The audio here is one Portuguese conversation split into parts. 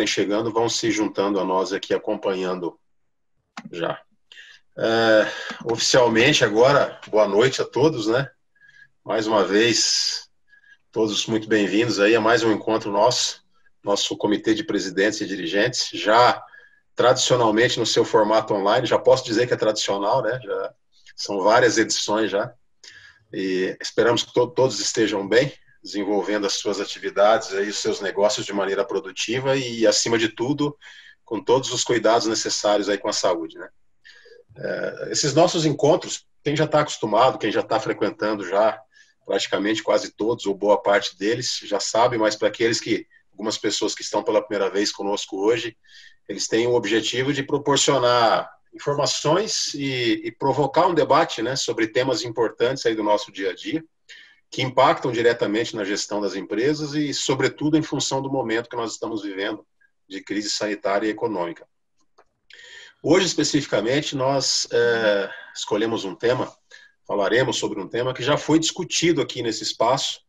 chegando vão se juntando a nós aqui, acompanhando já. Oficialmente agora, boa noite a todos, né? Mais uma vez, todos muito bem-vindos aí a mais um encontro nosso comitê de presidentes e dirigentes, já tradicionalmente no seu formato online, já posso dizer que é tradicional, né? Já são várias edições já, e esperamos que todos estejam bem, desenvolvendo as suas atividades e os seus negócios de maneira produtiva e, acima de tudo, com todos os cuidados necessários aí com a saúde, né? Esses nossos encontros, quem já está acostumado, quem já está frequentando já, praticamente quase todos, ou boa parte deles, já sabe, mas para algumas pessoas que estão pela primeira vez conosco hoje, eles têm o objetivo de proporcionar informações e provocar um debate, né, sobre temas importantes aí do nosso dia a dia, que impactam diretamente na gestão das empresas e, sobretudo, em função do momento que nós estamos vivendo de crise sanitária e econômica. Hoje, especificamente, nós escolhemos um tema, falaremos sobre um tema que já foi discutido aqui nesse espaço,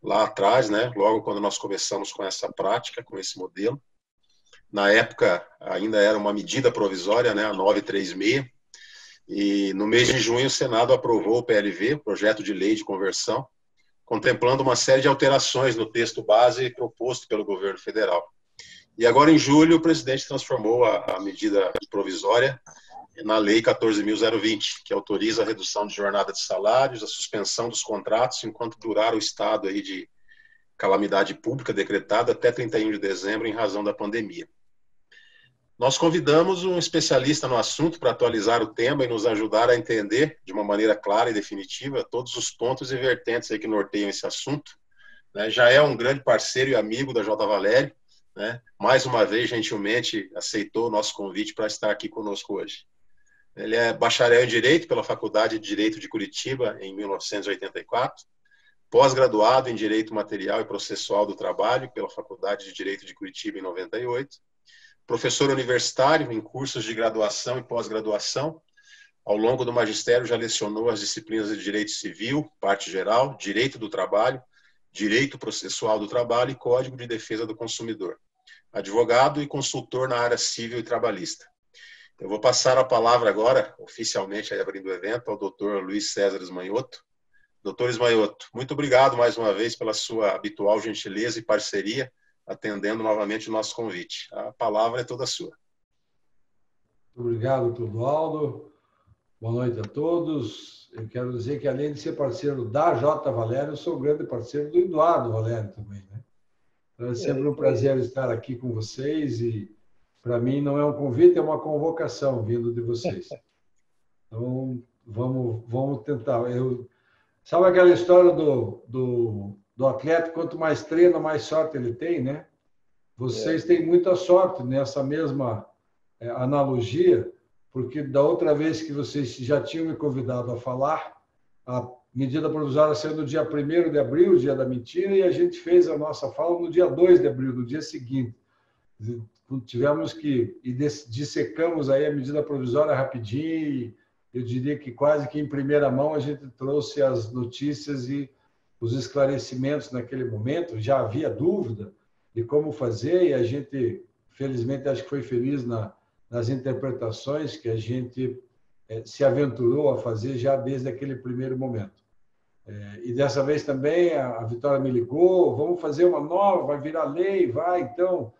lá atrás, né, logo quando nós começamos com essa prática, com esse modelo. Na época, ainda era uma medida provisória, né, a 936, e no mês de junho o Senado aprovou o PLV, o Projeto de Lei de Conversão, contemplando uma série de alterações no texto base proposto pelo governo federal. E agora, em julho, o presidente transformou a medida provisória na Lei 14.020, que autoriza a redução de jornada de salários, a suspensão dos contratos enquanto durar o estado aí de calamidade pública decretado até 31 de dezembro em razão da pandemia. Nós convidamos um especialista no assunto para atualizar o tema e nos ajudar a entender de uma maneira clara e definitiva todos os pontos e vertentes aí que norteiam esse assunto, né? Já é um grande parceiro e amigo da J. Valério, né? Mais uma vez, gentilmente, aceitou o nosso convite para estar aqui conosco hoje. Ele é bacharel em Direito pela Faculdade de Direito de Curitiba, em 1984, pós-graduado em Direito Material e Processual do Trabalho pela Faculdade de Direito de Curitiba, em 98, professor universitário em cursos de graduação e pós-graduação. Ao longo do magistério já lecionou as disciplinas de Direito Civil, Parte Geral, Direito do Trabalho, Direito Processual do Trabalho e Código de Defesa do Consumidor. Advogado e consultor na área civil e trabalhista. Eu vou passar a palavra agora, oficialmente aí abrindo o evento, ao Dr. Luiz César Ismanioto. Doutor Ismanioto, muito obrigado mais uma vez pela sua habitual gentileza e parceria, atendendo novamente o nosso convite. A palavra é toda sua. Obrigado, Clodoaldo. Boa noite a todos. Eu quero dizer que, além de ser parceiro da J. Valério, eu sou grande parceiro do Eduardo Valério também, né? Então, é sempre um prazer estar aqui com vocês e, para mim, não é um convite, é uma convocação vindo de vocês. Então, vamos tentar. Sabe aquela história do atleta, quanto mais treina, mais sorte ele tem, né? Vocês têm muita sorte nessa mesma analogia, porque da outra vez que vocês já tinham me convidado a falar, a medida provisória saiu no dia 1º de abril, dia da mentira, e a gente fez a nossa fala no dia 2 de abril, no dia seguinte. Tivemos que, e dissecamos aí a medida provisória rapidinho, eu diria que quase que em primeira mão a gente trouxe as notícias e os esclarecimentos naquele momento, já havia dúvida de como fazer, e a gente, felizmente, acho que foi feliz nas interpretações que a gente se aventurou a fazer já desde aquele primeiro momento. E dessa vez também a Vitória me ligou, vamos fazer uma nova, vai virar lei, vai, então,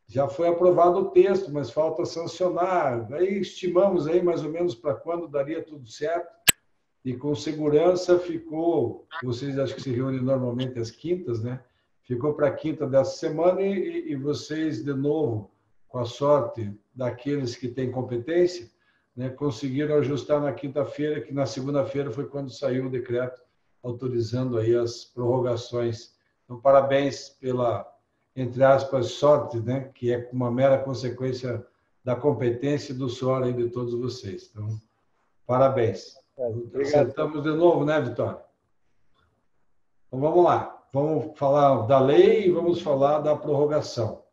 já foi aprovado o texto, mas falta sancionar, aí estimamos aí mais ou menos para quando daria tudo certo, e com segurança ficou, vocês acho que se reúnem normalmente às quintas, né? Ficou para a quinta dessa semana e vocês, de novo, com a sorte daqueles que têm competência, né, conseguiram ajustar na quinta-feira, que na segunda-feira foi quando saiu o decreto autorizando aí as prorrogações. Então, parabéns pela, entre aspas, sorte, né, que é uma mera consequência da competência e do suor aí de todos vocês. Então, parabéns. Acertamos de novo, né, Vitória? Então, vamos lá. Vamos falar da lei e vamos falar da prorrogação.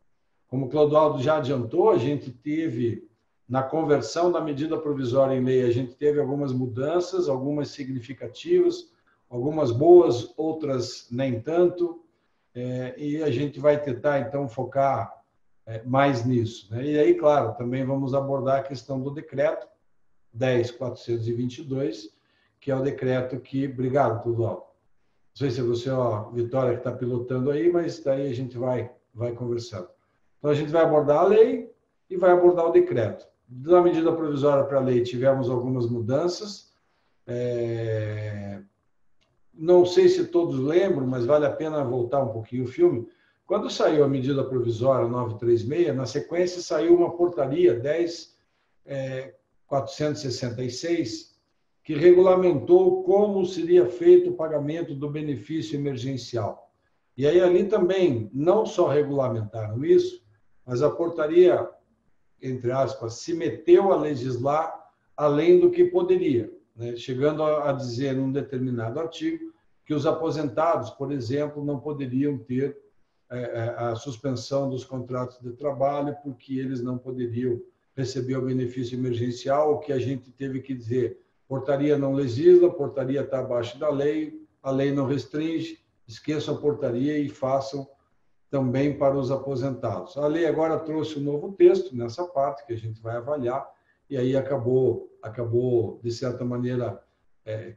Como o Clodoaldo já adiantou, a gente teve, na conversão da medida provisória em lei, a gente teve algumas mudanças, algumas significativas, algumas boas, outras nem tanto, e a gente vai tentar, então, focar mais nisso, né? E aí, claro, também vamos abordar a questão do decreto 10.422, que é o decreto que... Obrigado, Tudo. Não sei se é você, Vitória, que está pilotando aí, mas daí a gente vai conversando. Então, a gente vai abordar a lei e vai abordar o decreto. Da medida provisória para a lei, tivemos algumas mudanças. Não sei se todos lembram, mas vale a pena voltar um pouquinho o filme. Quando saiu a medida provisória 936, na sequência saiu uma portaria 10.466, que regulamentou como seria feito o pagamento do benefício emergencial. E aí ali também, não só regulamentaram isso, mas a portaria, entre aspas, se meteu a legislar além do que poderia, né? Chegando a dizer, num determinado artigo, que os aposentados, por exemplo, não poderiam ter a suspensão dos contratos de trabalho porque eles não poderiam receber o benefício emergencial, o que a gente teve que dizer... Portaria não legisla, portaria está abaixo da lei, a lei não restringe, esqueçam a portaria e façam também para os aposentados. A lei agora trouxe um novo texto nessa parte que a gente vai avaliar, e aí acabou de certa maneira,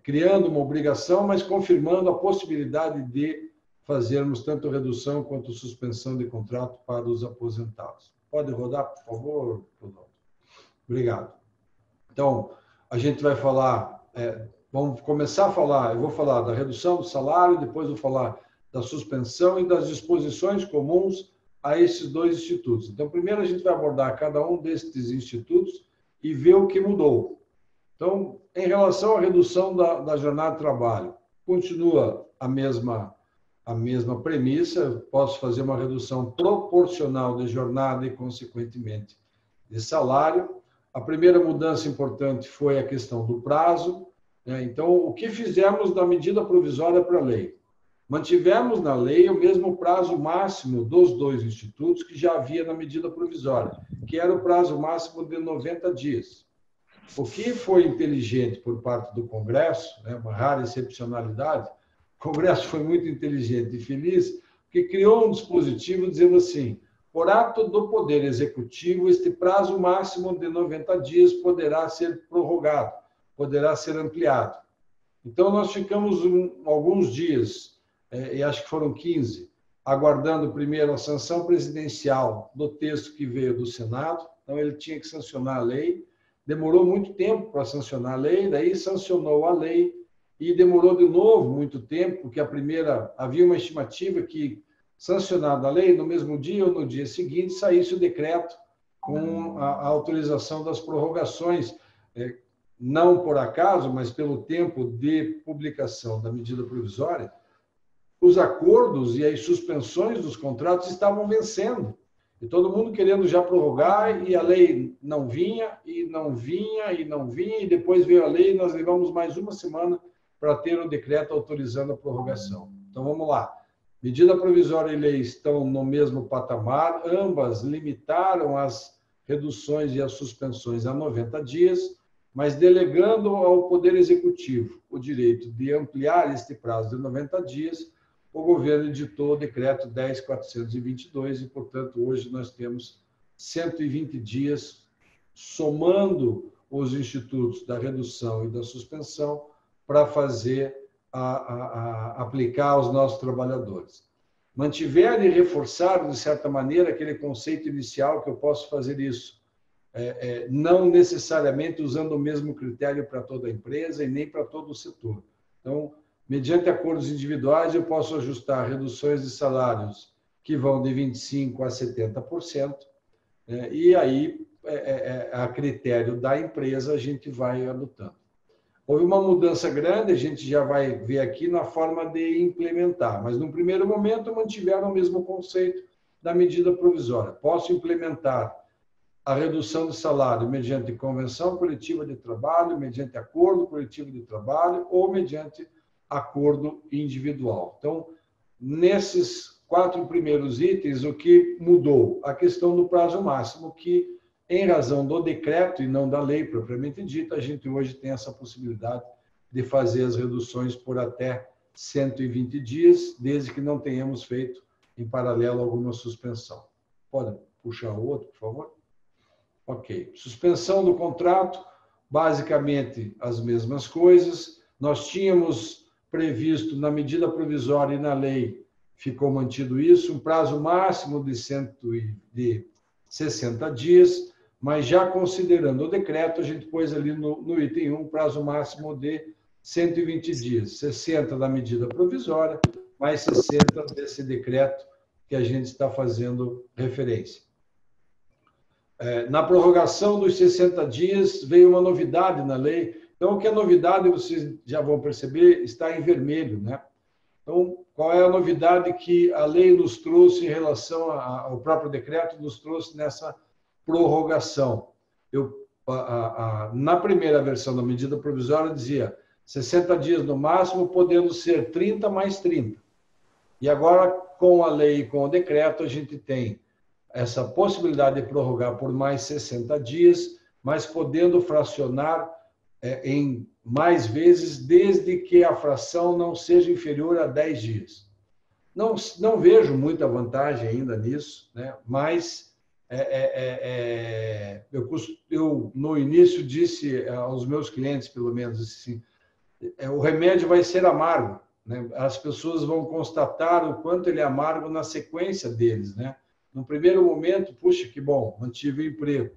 criando uma obrigação, mas confirmando a possibilidade de fazermos tanto redução quanto suspensão de contrato para os aposentados. Pode rodar, por favor, Ronaldo? Obrigado. Então, a gente vai falar, vamos começar a falar, eu vou falar da redução do salário, depois vou falar da suspensão e das disposições comuns a esses dois institutos. Então, primeiro a gente vai abordar cada um destes institutos e ver o que mudou. Então, em relação à redução da jornada de trabalho, continua a mesma premissa, eu posso fazer uma redução proporcional de jornada e, consequentemente, de salário. A primeira mudança importante foi a questão do prazo, né? Então, o que fizemos da medida provisória para a lei? Mantivemos na lei o mesmo prazo máximo dos dois institutos que já havia na medida provisória, que era o prazo máximo de 90 dias. O que foi inteligente por parte do Congresso, né, uma rara excepcionalidade, o Congresso foi muito inteligente e feliz, porque criou um dispositivo dizendo assim: por ato do Poder Executivo, este prazo máximo de 90 dias poderá ser prorrogado, poderá ser ampliado. Então, nós ficamos alguns dias, e acho que foram 15, aguardando primeiro a sanção presidencial do texto que veio do Senado. Então, ele tinha que sancionar a lei. Demorou muito tempo para sancionar a lei, daí sancionou a lei e demorou de novo muito tempo, porque havia uma estimativa que, sancionada a lei, no mesmo dia ou no dia seguinte, saísse o decreto com a autorização das prorrogações, não por acaso, mas pelo tempo de publicação da medida provisória, os acordos e as suspensões dos contratos estavam vencendo. E todo mundo querendo já prorrogar, e a lei não vinha, e não vinha, e não vinha, e depois veio a lei e nós levamos mais uma semana para ter o decreto autorizando a prorrogação. Então, vamos lá. Medida provisória e lei estão no mesmo patamar, ambas limitaram as reduções e as suspensões a 90 dias, mas delegando ao Poder Executivo o direito de ampliar este prazo de 90 dias, o governo editou o decreto 10.422 e, portanto, hoje nós temos 120 dias, somando os institutos da redução e da suspensão, para fazer aplicar aos nossos trabalhadores. Mantiveram e reforçaram, de certa maneira, aquele conceito inicial que eu posso fazer isso, não necessariamente usando o mesmo critério para toda a empresa e nem para todo o setor. Então, mediante acordos individuais, eu posso ajustar reduções de salários que vão de 25% a 70%, e aí, a critério da empresa, a gente vai adotando. Houve uma mudança grande, a gente já vai ver aqui na forma de implementar, mas, num primeiro momento, mantiveram o mesmo conceito da medida provisória. Posso implementar a redução de salário mediante convenção coletiva de trabalho, mediante acordo coletivo de trabalho ou mediante acordo individual. Então, nesses 4 primeiros itens, o que mudou? A questão do prazo máximo, que, em razão do decreto e não da lei propriamente dita, a gente hoje tem essa possibilidade de fazer as reduções por até 120 dias, desde que não tenhamos feito, em paralelo, alguma suspensão. puxar o outro, por favor. Ok. Suspensão do contrato, basicamente as mesmas coisas. Nós tínhamos previsto na medida provisória e na lei, ficou mantido isso, um prazo máximo de 60 dias, mas já considerando o decreto, a gente pôs ali no item 1, prazo máximo de 120 dias, 60 da medida provisória, mais 60 desse decreto que a gente está fazendo referência. Na prorrogação dos 60 dias, veio uma novidade na lei. Então, o que é novidade, vocês já vão perceber, está em vermelho, né? Então, qual é a novidade que a lei nos trouxe em relação ao próprio decreto, nos trouxe nessa prorrogação? Na primeira versão da medida provisória dizia 60 dias no máximo, podendo ser 30 mais 30. E agora, com a lei e com o decreto, a gente tem essa possibilidade de prorrogar por mais 60 dias, mas podendo fracionar em mais vezes, desde que a fração não seja inferior a 10 dias. Não vejo muita vantagem ainda nisso, né? Mas eu, no início, disse aos meus clientes, pelo menos, assim, o remédio vai ser amargo, né? As pessoas vão constatar o quanto ele é amargo na sequência deles, né? No primeiro momento, puxa, que bom, mantive o emprego,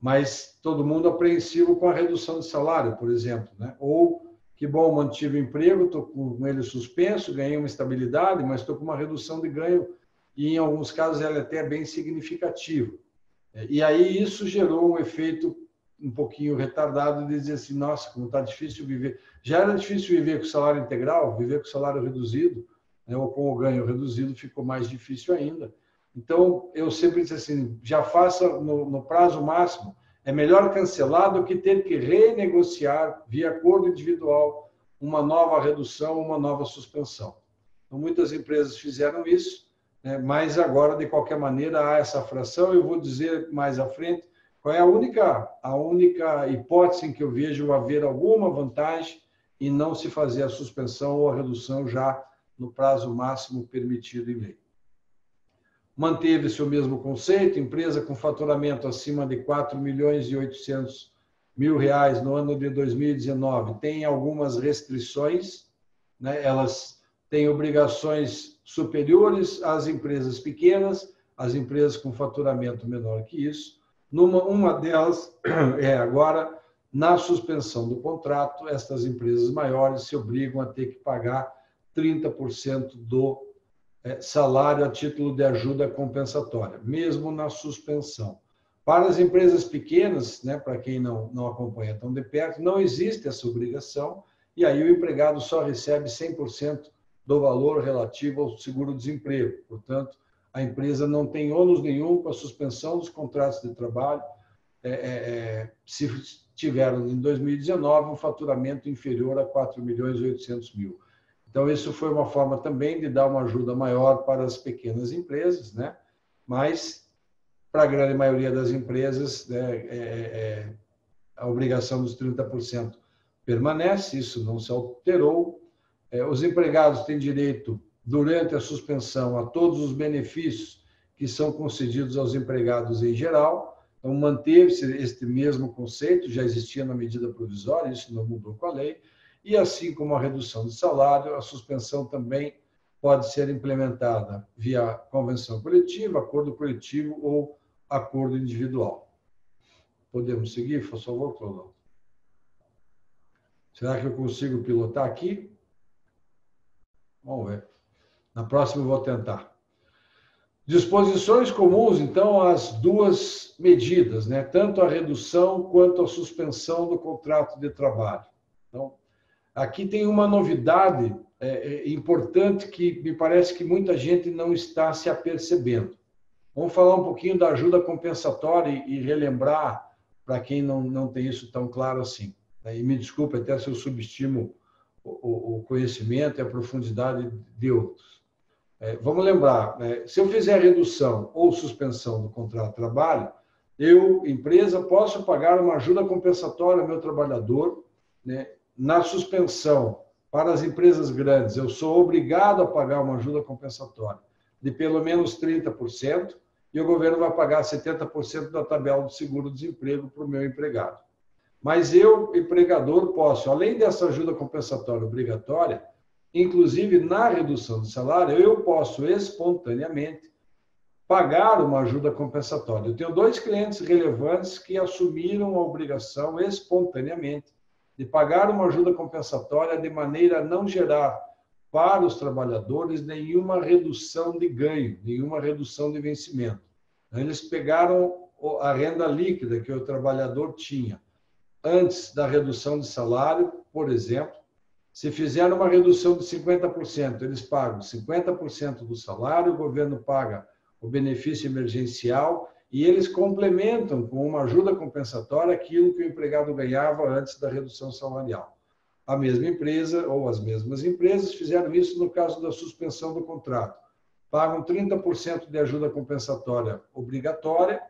mas todo mundo apreensivo com a redução de salário, por exemplo, né? Ou, que bom, mantive o emprego, estou com ele suspenso, ganhei uma estabilidade, mas estou com uma redução de ganho e, em alguns casos, ela é até bem significativa. E aí isso gerou um efeito um pouquinho retardado de dizer assim, nossa, como está difícil viver. Já era difícil viver com salário integral, viver com salário reduzido, né, ou com o ganho reduzido, ficou mais difícil ainda. Então, eu sempre disse assim, já faça no prazo máximo. É melhor cancelar do que ter que renegociar, via acordo individual, uma nova redução, uma nova suspensão. Então, muitas empresas fizeram isso, né, mas agora, de qualquer maneira, há essa fração. Eu vou dizer mais à frente qual é a única hipótese em que eu vejo haver alguma vantagem em não se fazer a suspensão ou a redução já no prazo máximo permitido em lei. Manteve-se o mesmo conceito, empresa com faturamento acima de 4.800.000 reais no ano de 2019 tem algumas restrições, né? Elas têm obrigações superiores às empresas pequenas, às empresas com faturamento menor que isso. Uma delas é agora, na suspensão do contrato, estas empresas maiores se obrigam a ter que pagar 30% do salário a título de ajuda compensatória, mesmo na suspensão. Para as empresas pequenas, né, para quem não acompanha tão de perto, não existe essa obrigação, e aí o empregado só recebe 100% do valor relativo ao seguro-desemprego. Portanto, a empresa não tem ônus nenhum com a suspensão dos contratos de trabalho, se tiveram em 2019 um faturamento inferior a 4.800.000. Então, isso foi uma forma também de dar uma ajuda maior para as pequenas empresas, né? Mas, para a grande maioria das empresas, né, a obrigação dos 30% permanece, isso não se alterou. Os empregados têm direito, durante a suspensão, a todos os benefícios que são concedidos aos empregados em geral. Então, manteve-se este mesmo conceito, já existia na medida provisória, isso não mudou com a lei. E assim como a redução de salário, a suspensão também pode ser implementada via convenção coletiva, acordo coletivo ou acordo individual. Podemos seguir, por favor, Cláudio? Será que eu consigo pilotar aqui? Vamos ver. Na próxima eu vou tentar. Disposições comuns, então, às duas medidas, né? Tanto a redução quanto a suspensão do contrato de trabalho. Então, aqui tem uma novidade importante que me parece que muita gente não está se apercebendo. Vamos falar um pouquinho da ajuda compensatória e relembrar para quem não tem isso tão claro assim. E me desculpe até se eu subestimo o conhecimento e a profundidade de outros. Vamos lembrar, se eu fizer redução ou suspensão do contrato de trabalho, eu, empresa, posso pagar uma ajuda compensatória ao meu trabalhador, né? Na suspensão, para as empresas grandes, eu sou obrigado a pagar uma ajuda compensatória de pelo menos 30%, e o governo vai pagar 70% da tabela do seguro-desemprego para o meu empregado. Mas eu, empregador, posso, além dessa ajuda compensatória obrigatória, inclusive na redução de salário, eu posso espontaneamente pagar uma ajuda compensatória. Eu tenho 2 clientes relevantes que assumiram a obrigação espontaneamente de pagar uma ajuda compensatória de maneira a não gerar para os trabalhadores nenhuma redução de ganho, nenhuma redução de vencimento. Eles pegaram a renda líquida que o trabalhador tinha antes da redução de salário, por exemplo. Se fizeram uma redução de 50%, eles pagam 50% do salário, o governo paga o benefício emergencial e eles complementam com uma ajuda compensatória aquilo que o empregado ganhava antes da redução salarial. A mesma empresa ou as mesmas empresas fizeram isso no caso da suspensão do contrato. Pagam 30% de ajuda compensatória obrigatória,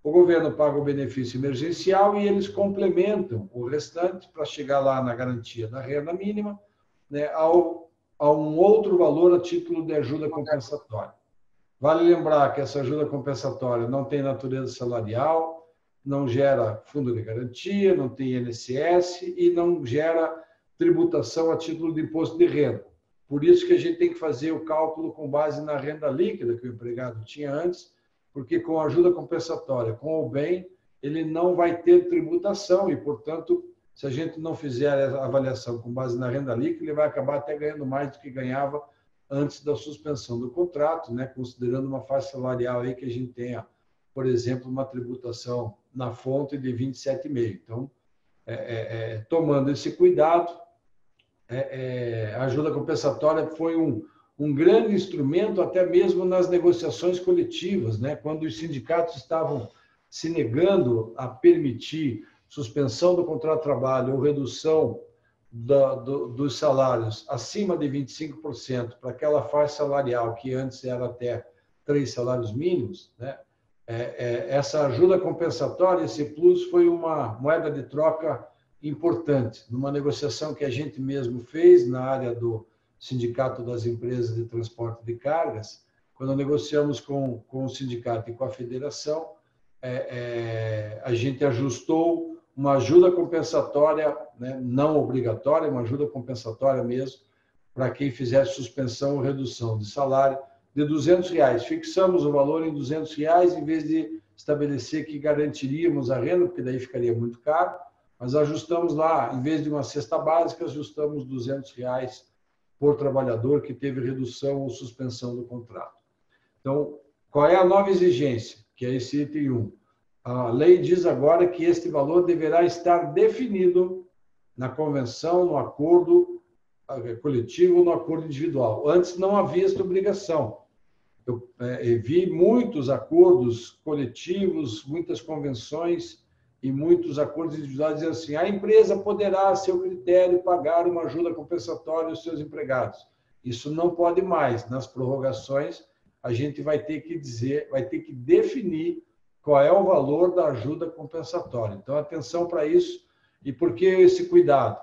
o governo paga o benefício emergencial e eles complementam o restante para chegar lá na garantia da renda mínima, né, a um outro valor a título de ajuda compensatória. Vale lembrar que essa ajuda compensatória não tem natureza salarial, não gera fundo de garantia, não tem INSS e não gera tributação a título de imposto de renda. Por isso que a gente tem que fazer o cálculo com base na renda líquida que o empregado tinha antes, porque com a ajuda compensatória, com o bem, ele não vai ter tributação e, portanto, se a gente não fizer a avaliação com base na renda líquida, ele vai acabar até ganhando mais do que ganhava antes da suspensão do contrato, né? Considerando uma faixa salarial aí que a gente tenha, por exemplo, uma tributação na fonte de 27,5%. Então, tomando esse cuidado, a ajuda compensatória foi um grande instrumento até mesmo nas negociações coletivas, né? Quando os sindicatos estavam se negando a permitir suspensão do contrato de trabalho ou redução dos salários acima de 25% para aquela faixa salarial que antes era até 3 salários mínimos, né? Essa ajuda compensatória, esse plus, foi uma moeda de troca importante, numa negociação que a gente mesmo fez na área do Sindicato das Empresas de Transporte de Cargas, quando negociamos com o sindicato e com a federação, a gente ajustou uma ajuda compensatória, né, não obrigatória, uma ajuda compensatória mesmo, para quem fizesse suspensão ou redução de salário, de R$200. Fixamos o valor em R$200, em vez de estabelecer que garantiríamos a renda, porque daí ficaria muito caro, mas ajustamos lá, em vez de uma cesta básica, ajustamos R$200 por trabalhador que teve redução ou suspensão do contrato. Então, qual é a nova exigência? Que é esse item 1. A lei diz agora que este valor deverá estar definido na convenção, no acordo coletivo ou no acordo individual. Antes não havia esta obrigação. Eu vi muitos acordos coletivos, muitas convenções e muitos acordos individuais dizendo assim: a empresa poderá, a seu critério, pagar uma ajuda compensatória aos seus empregados. Isso não pode mais. Nas prorrogações, a gente vai ter que dizer, vai ter que definir qual é o valor da ajuda compensatória. Então, atenção para isso. E por que esse cuidado?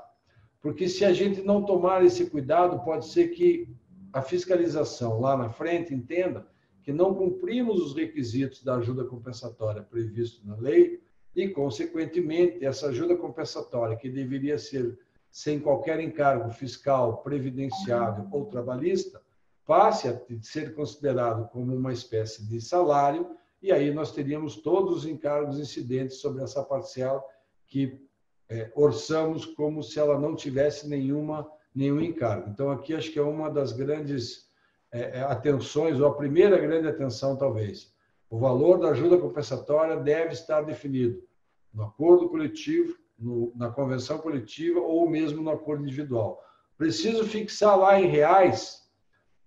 Porque se a gente não tomar esse cuidado, pode ser que a fiscalização lá na frente entenda que não cumprimos os requisitos da ajuda compensatória previsto na lei e, consequentemente, essa ajuda compensatória, que deveria ser sem qualquer encargo fiscal, previdenciário ou trabalhista, passe a ser considerado como uma espécie de salário, e aí nós teríamos todos os encargos incidentes sobre essa parcela que orçamos como se ela não tivesse nenhum encargo. Então, aqui acho que é uma das grandes atenções, ou a primeira grande atenção, talvez. O valor da ajuda compensatória deve estar definido no acordo coletivo, na convenção coletiva ou mesmo no acordo individual. Preciso fixar lá em reais?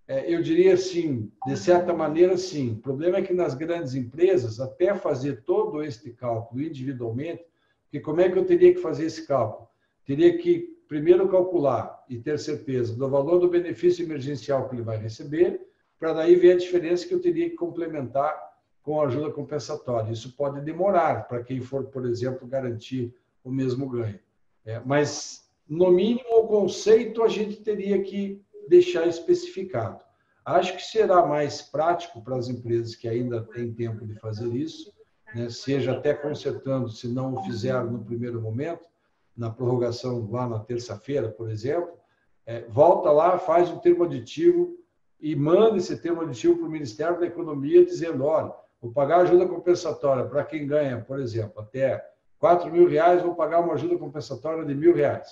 Eu diria sim, de certa maneira, sim. O problema é que nas grandes empresas, até fazer todo este cálculo individualmente, porque como é que eu teria que fazer esse cálculo? Teria que primeiro calcular e ter certeza do valor do benefício emergencial que ele vai receber, para daí ver a diferença que eu teria que complementar com a ajuda compensatória. Isso pode demorar para quem for, por exemplo, garantir o mesmo ganho. Mas, no mínimo, o conceito a gente teria que deixar especificado. Acho que será mais prático para as empresas que ainda têm tempo de fazer isso, né? Seja até consertando, se não o fizeram no primeiro momento, na prorrogação lá na terça-feira, por exemplo, volta lá, faz um termo aditivo e manda esse termo aditivo para o Ministério da Economia dizendo, olha, vou pagar ajuda compensatória para quem ganha, por exemplo, até R$4.000, vou pagar uma ajuda compensatória de R$1.000.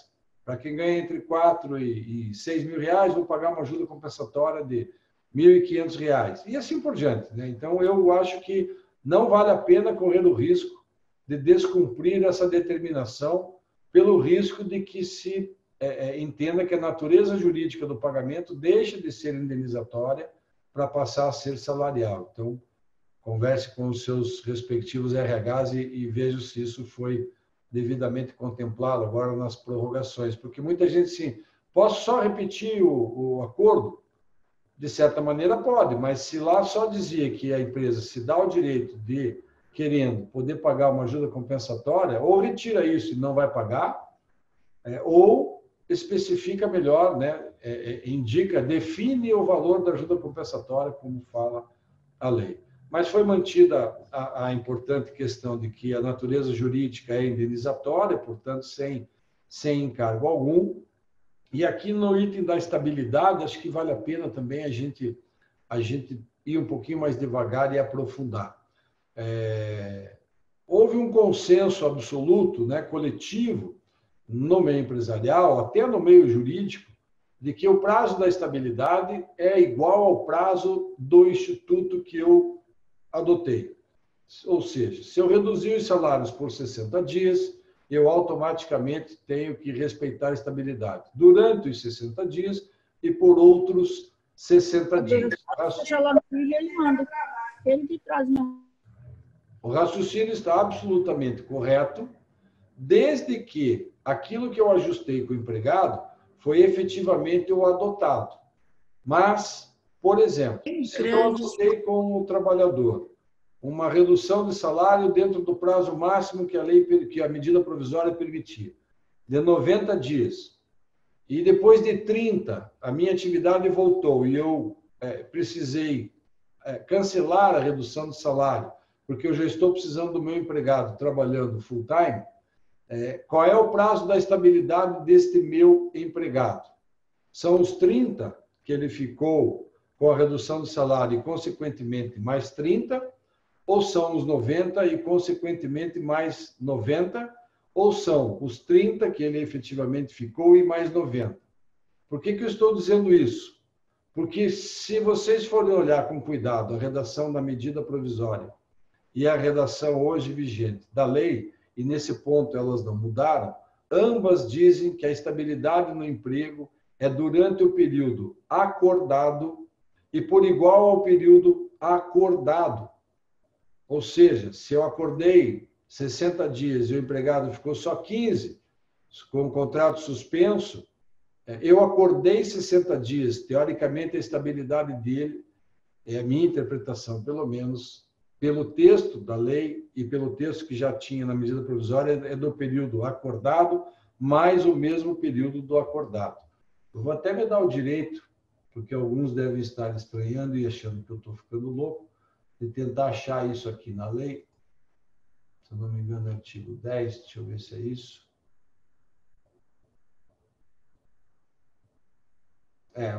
Para quem ganha entre R$4.000 e R$6.000, vou pagar uma ajuda compensatória de R$1.500. E assim por diante, né? Então, eu acho que não vale a pena correr o risco de descumprir essa determinação pelo risco de que se entenda que a natureza jurídica do pagamento deixa de ser indenizatória para passar a ser salarial. Então, converse com os seus respectivos RHs e veja se isso foi devidamente contemplado agora nas prorrogações. Porque muita gente, sim, posso só repetir o acordo? De certa maneira pode, mas se lá só dizia que a empresa se dá o direito de, querendo, poder pagar uma ajuda compensatória, ou retira isso e não vai pagar, ou especifica melhor, né? Indica, define o valor da ajuda compensatória, como fala a lei. Mas foi mantida a importante questão de que a natureza jurídica é indenizatória, portanto, sem encargo algum. E aqui no item da estabilidade, acho que vale a pena também a gente ir um pouquinho mais devagar e aprofundar. Houve um consenso absoluto, né, coletivo, no meio empresarial, até no meio jurídico, de que o prazo da estabilidade é igual ao prazo do instituto que eu adotei. Ou seja, se eu reduzir os salários por 60 dias, eu automaticamente tenho que respeitar a estabilidade durante os 60 dias e por outros 60 dias. O raciocínio está absolutamente correto, desde que aquilo que eu ajustei com o empregado foi efetivamente o adotado. Mas, por exemplo, se eu adotei com o trabalhador uma redução de salário dentro do prazo máximo que a medida provisória permitia, de 90 dias, e depois de 30, a minha atividade voltou e eu precisei cancelar a redução de salário, porque eu já estou precisando do meu empregado trabalhando full time, qual é o prazo da estabilidade deste meu empregado? São os 30 que ele ficou com a redução de salário e, consequentemente, mais 30, ou são os 90 e, consequentemente, mais 90, ou são os 30 que ele efetivamente ficou e mais 90. Por que eu estou dizendo isso? Porque se vocês forem olhar com cuidado a redação da medida provisória e a redação hoje vigente da lei, e nesse ponto elas não mudaram, ambas dizem que a estabilidade no emprego é durante o período acordado e por igual ao período acordado. Ou seja, se eu acordei 60 dias e o empregado ficou só 15, com o contrato suspenso, eu acordei 60 dias, teoricamente a estabilidade dele, é a minha interpretação, pelo menos, pelo texto da lei e pelo texto que já tinha na medida provisória, é do período acordado mais o mesmo período do acordado. Eu vou até me dar o direito, porque alguns devem estar estranhando e achando que eu estou ficando louco, de tentar achar isso aqui na lei. Se eu não me engano, é artigo 10, deixa eu ver se é isso.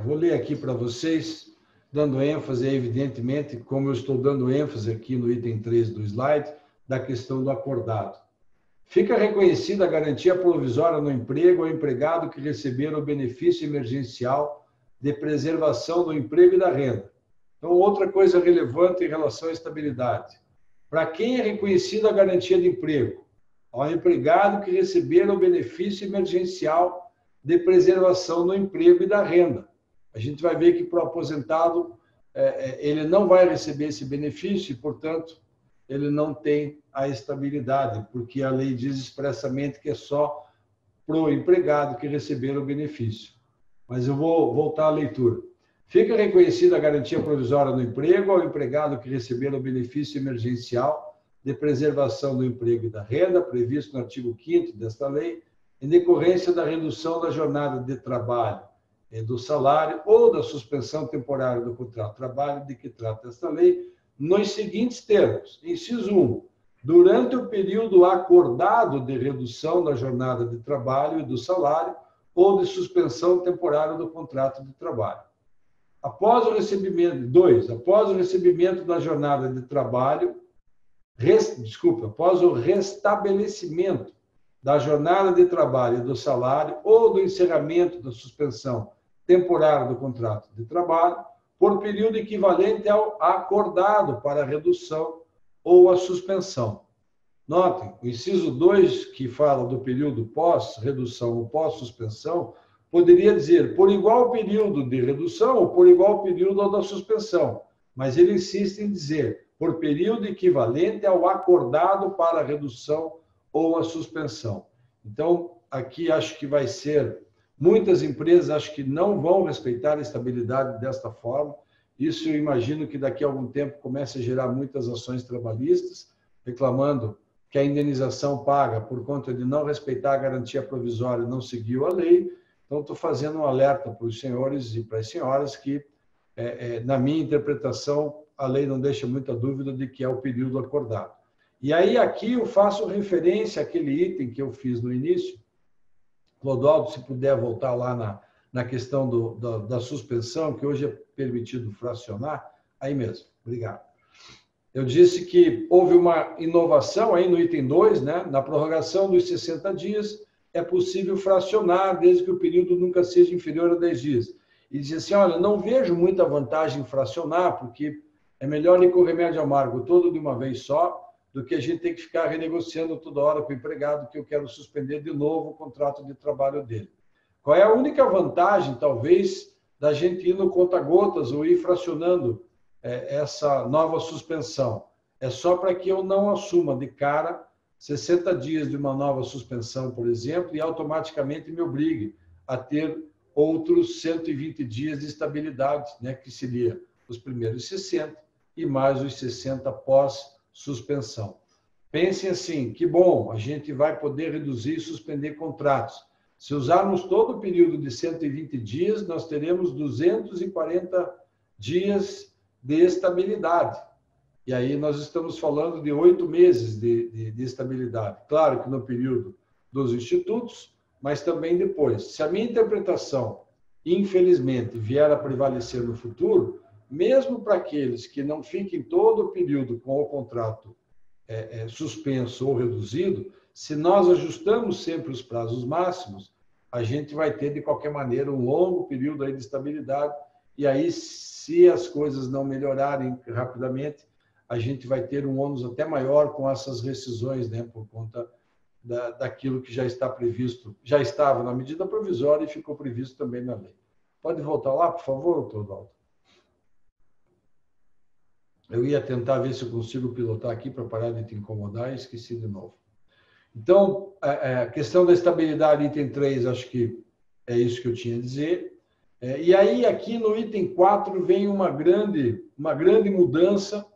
Vou ler aqui para vocês, dando ênfase, evidentemente, como eu estou dando ênfase aqui no item 3 do slide, da questão do acordado. Fica reconhecida a garantia provisória no emprego ao empregado que receber o benefício emergencial de preservação do emprego e da renda. Então, outra coisa relevante em relação à estabilidade. Para quem é reconhecida a garantia de emprego? Ao empregado que receber o benefício emergencial de preservação do emprego e da renda. A gente vai ver que para o aposentado, ele não vai receber esse benefício e, portanto, ele não tem a estabilidade, porque a lei diz expressamente que é só para o empregado que receber o benefício. Mas eu vou voltar à leitura. Fica reconhecida a garantia provisória no emprego ao empregado que receber o benefício emergencial de preservação do emprego e da renda, previsto no artigo 5º desta lei, em decorrência da redução da jornada de trabalho do salário ou da suspensão temporária do contrato de trabalho de que trata esta lei, nos seguintes termos. Inciso 1. Durante o período acordado de redução da jornada de trabalho e do salário ou de suspensão temporária do contrato de trabalho. Após o recebimento, 2. Após o recebimento da jornada de trabalho, após o restabelecimento da jornada de trabalho e do salário ou do encerramento da suspensão temporária do contrato de trabalho, por período equivalente ao acordado para a redução ou a suspensão. Notem, o inciso 2, que fala do período pós-redução ou pós-suspensão, poderia dizer por igual período de redução ou por igual período da suspensão, mas ele insiste em dizer por período equivalente ao acordado para a redução ou a suspensão. Então, aqui acho que vai ser... Muitas empresas acho que não vão respeitar a estabilidade desta forma. Isso eu imagino que daqui a algum tempo comece a gerar muitas ações trabalhistas, reclamando que a indenização paga por conta de não respeitar a garantia provisória e não seguiu a lei. Então, estou fazendo um alerta para os senhores e para as senhoras que, na minha interpretação, a lei não deixa muita dúvida de que é o período acordado. E aí, aqui eu faço referência àquele item que eu fiz no início. Clodoaldo, se puder voltar lá na questão da suspensão, que hoje é permitido fracionar, aí mesmo. Obrigado. Eu disse que houve uma inovação aí no item 2, né? Na prorrogação dos 60 dias, é possível fracionar, desde que o período nunca seja inferior a 10 dias. E dizia assim, olha, não vejo muita vantagem em fracionar, porque é melhor ir com o remédio amargo todo de uma vez só, do que a gente ter que ficar renegociando toda hora com o empregado que eu quero suspender de novo o contrato de trabalho dele. Qual é a única vantagem, talvez, da gente ir no conta-gotas ou ir fracionando essa nova suspensão? É só para que eu não assuma de cara 60 dias de uma nova suspensão, por exemplo, e automaticamente me obrigue a ter outros 120 dias de estabilidade, né, que seria os primeiros 60 e mais os 60 pós-suspensão. Pensem assim, que bom, a gente vai poder reduzir e suspender contratos. Se usarmos todo o período de 120 dias, nós teremos 240 dias de estabilidade. E aí nós estamos falando de 8 meses de estabilidade. Claro que no período dos institutos, mas também depois. Se a minha interpretação, infelizmente, vier a prevalecer no futuro, mesmo para aqueles que não fiquem todo o período com o contrato suspenso ou reduzido, se nós ajustamos sempre os prazos máximos, a gente vai ter, de qualquer maneira, um longo período aí de estabilidade, e aí, se as coisas não melhorarem rapidamente, a gente vai ter um ônus até maior com essas rescisões, né, por conta daquilo que já está previsto, já estava na medida provisória e ficou previsto também na lei. Pode voltar lá, por favor, Clodoaldo? Eu ia tentar ver se eu consigo pilotar aqui para parar de te incomodar e esqueci de novo. Então, a questão da estabilidade, item 3, acho que é isso que eu tinha a dizer. E aí, aqui no item 4, vem uma grande mudança,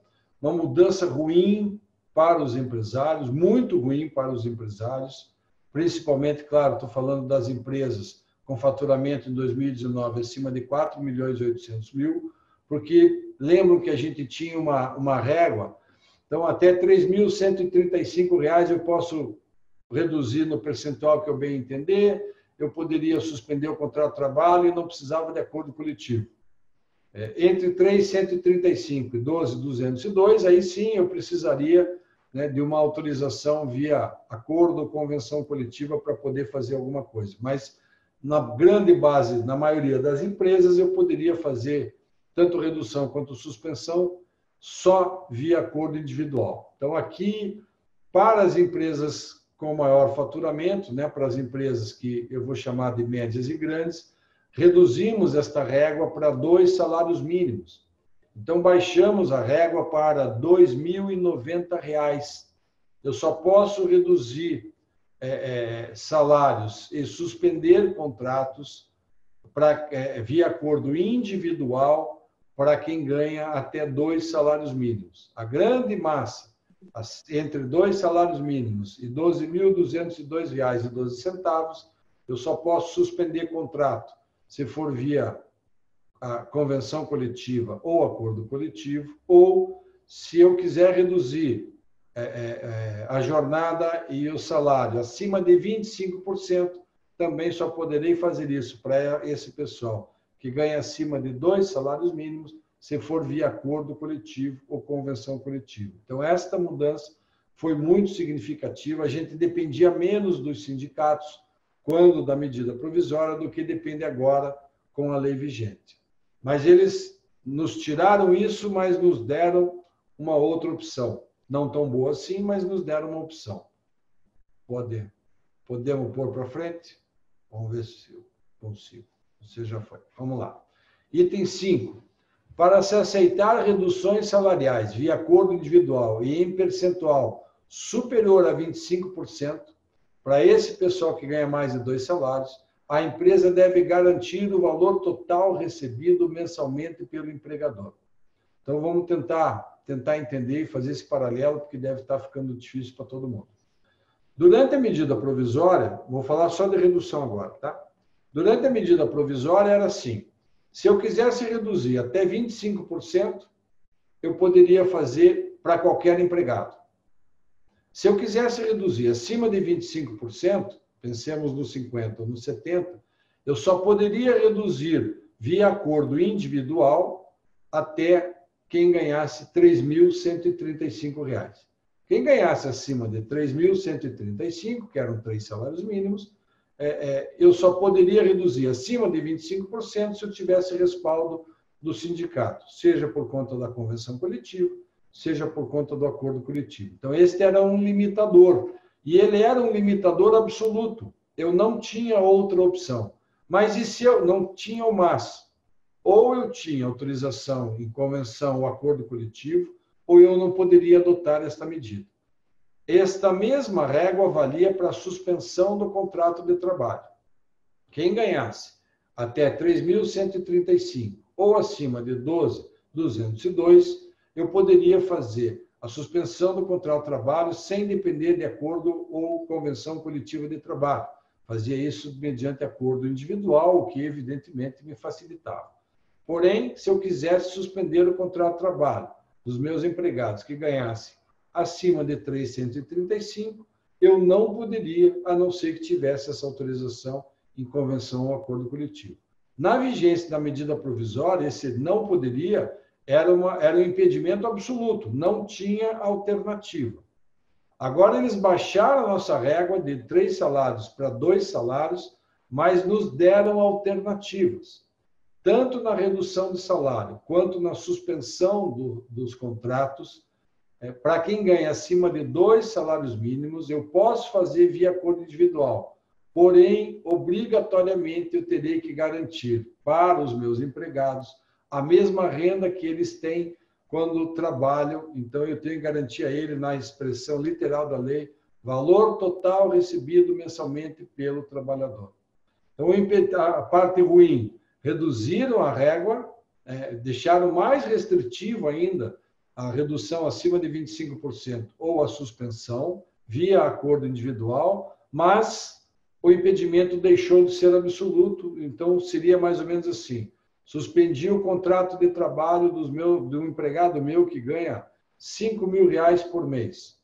uma mudança ruim para os empresários, muito ruim para os empresários, principalmente, claro, estou falando das empresas com faturamento em 2019 acima de 4.800.000, porque lembram que a gente tinha uma régua, então até R$ 3.135 eu posso reduzir no percentual que eu bem entender, eu poderia suspender o contrato de trabalho e não precisava de acordo coletivo. Entre 3.135 e 12.202, aí sim eu precisaria, né, de uma autorização via acordo ou convenção coletiva para poder fazer alguma coisa. Mas, na grande base, na maioria das empresas, eu poderia fazer tanto redução quanto suspensão só via acordo individual. Então, aqui, para as empresas com maior faturamento, né, para as empresas que eu vou chamar de médias e grandes, reduzimos esta régua para 2 salários mínimos. Então, baixamos a régua para R$ 2.090. Eu só posso reduzir salários e suspender contratos via acordo individual para quem ganha até 2 salários mínimos. A grande massa, entre 2 salários mínimos e R$ 12.202,12, eu só posso suspender contrato se for via a convenção coletiva ou acordo coletivo, ou se eu quiser reduzir a jornada e o salário acima de 25%, também só poderei fazer isso para esse pessoal que ganha acima de 2 salários mínimos, se for via acordo coletivo ou convenção coletiva. Então, esta mudança foi muito significativa. A gente dependia menos dos sindicatos quando da medida provisória do que depende agora com a lei vigente. Mas eles nos tiraram isso, mas nos deram uma outra opção. Não tão boa assim, mas nos deram uma opção. Podemos pôr para frente? Vamos ver se eu consigo. Você já foi. Vamos lá. Item 5. Para se aceitar reduções salariais via acordo individual e em percentual superior a 25%, para esse pessoal que ganha mais de 2 salários, a empresa deve garantir o valor total recebido mensalmente pelo empregador. Então, vamos tentar entender e fazer esse paralelo, porque deve estar ficando difícil para todo mundo. Durante a medida provisória, vou falar só de redução agora, tá? Durante a medida provisória era assim, se eu quisesse reduzir até 25%, eu poderia fazer para qualquer empregado. Se eu quisesse reduzir acima de 25%, pensemos nos 50% ou nos 70%, eu só poderia reduzir via acordo individual até quem ganhasse R$ 3.135. Quem ganhasse acima de R$ 3.135, que eram 3 salários mínimos, eu só poderia reduzir acima de 25% se eu tivesse respaldo do sindicato, seja por conta da convenção coletiva, seja por conta do acordo coletivo. Então, este era um limitador, e ele era um limitador absoluto. Eu não tinha outra opção. Mas e se eu não tinha o mas? Ou eu tinha autorização em convenção ou acordo coletivo, ou eu não poderia adotar esta medida. Esta mesma régua valia para a suspensão do contrato de trabalho. Quem ganhasse até 3.135 ou acima de 12.202, eu poderia fazer a suspensão do contrato de trabalho sem depender de acordo ou convenção coletiva de trabalho. Fazia isso mediante acordo individual, o que evidentemente me facilitava. Porém, se eu quisesse suspender o contrato de trabalho dos meus empregados que ganhassem acima de 335, eu não poderia, a não ser que tivesse essa autorização em convenção ou acordo coletivo. Na vigência da medida provisória, esse não poderia era um impedimento absoluto, não tinha alternativa. Agora eles baixaram a nossa régua de 3 salários para 2 salários, mas nos deram alternativas. Tanto na redução de salário, quanto na suspensão dos contratos, para quem ganha acima de 2 salários mínimos, eu posso fazer via acordo individual. Porém, obrigatoriamente, eu terei que garantir para os meus empregados a mesma renda que eles têm quando trabalham. Então, eu tenho que garantir a ele, na expressão literal da lei, valor total recebido mensalmente pelo trabalhador. Então, a parte ruim, reduziram a régua, deixaram mais restritivo ainda a redução acima de 25% ou a suspensão via acordo individual, mas o impedimento deixou de ser absoluto. Então, seria mais ou menos assim. Suspendi o contrato de trabalho de um empregado meu que ganha R$ 5.000 por mês.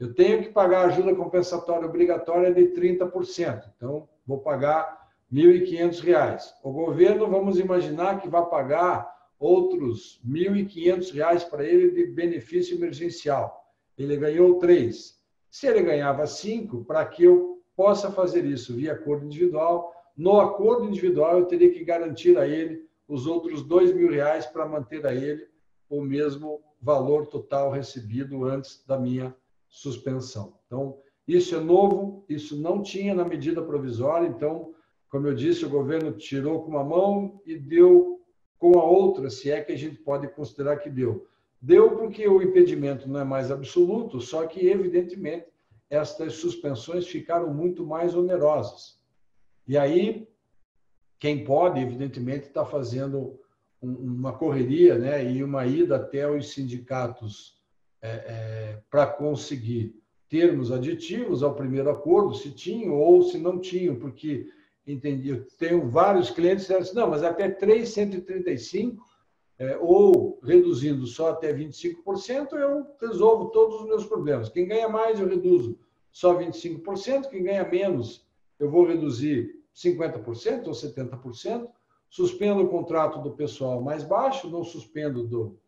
Eu tenho que pagar ajuda compensatória obrigatória de 30%. Então, vou pagar R$ 1.500. O governo, vamos imaginar que vai pagar outros R$ 1.500 para ele de benefício emergencial. Ele ganhou 3. Se ele ganhava 5, para que eu possa fazer isso via acordo individual, no acordo individual eu teria que garantir a ele os outros R$ 2.000 para manter a ele o mesmo valor total recebido antes da minha suspensão. Então, isso é novo, isso não tinha na medida provisória. Então, como eu disse, o governo tirou com uma mão e deu com a outra, se é que a gente pode considerar que deu. Deu porque o impedimento não é mais absoluto, só que, evidentemente, estas suspensões ficaram muito mais onerosas. E aí, quem pode, evidentemente, está fazendo uma correria, né, e uma ida até os sindicatos para conseguir termos aditivos ao primeiro acordo, se tinham ou se não tinham, porque entendi. Eu tenho vários clientes que dizem, não, mas até 3,135, ou reduzindo só até 25%, eu resolvo todos os meus problemas. Quem ganha mais, eu reduzo só 25%, quem ganha menos, eu vou reduzir 50% ou 70%, suspendo o contrato do pessoal mais baixo, não suspendo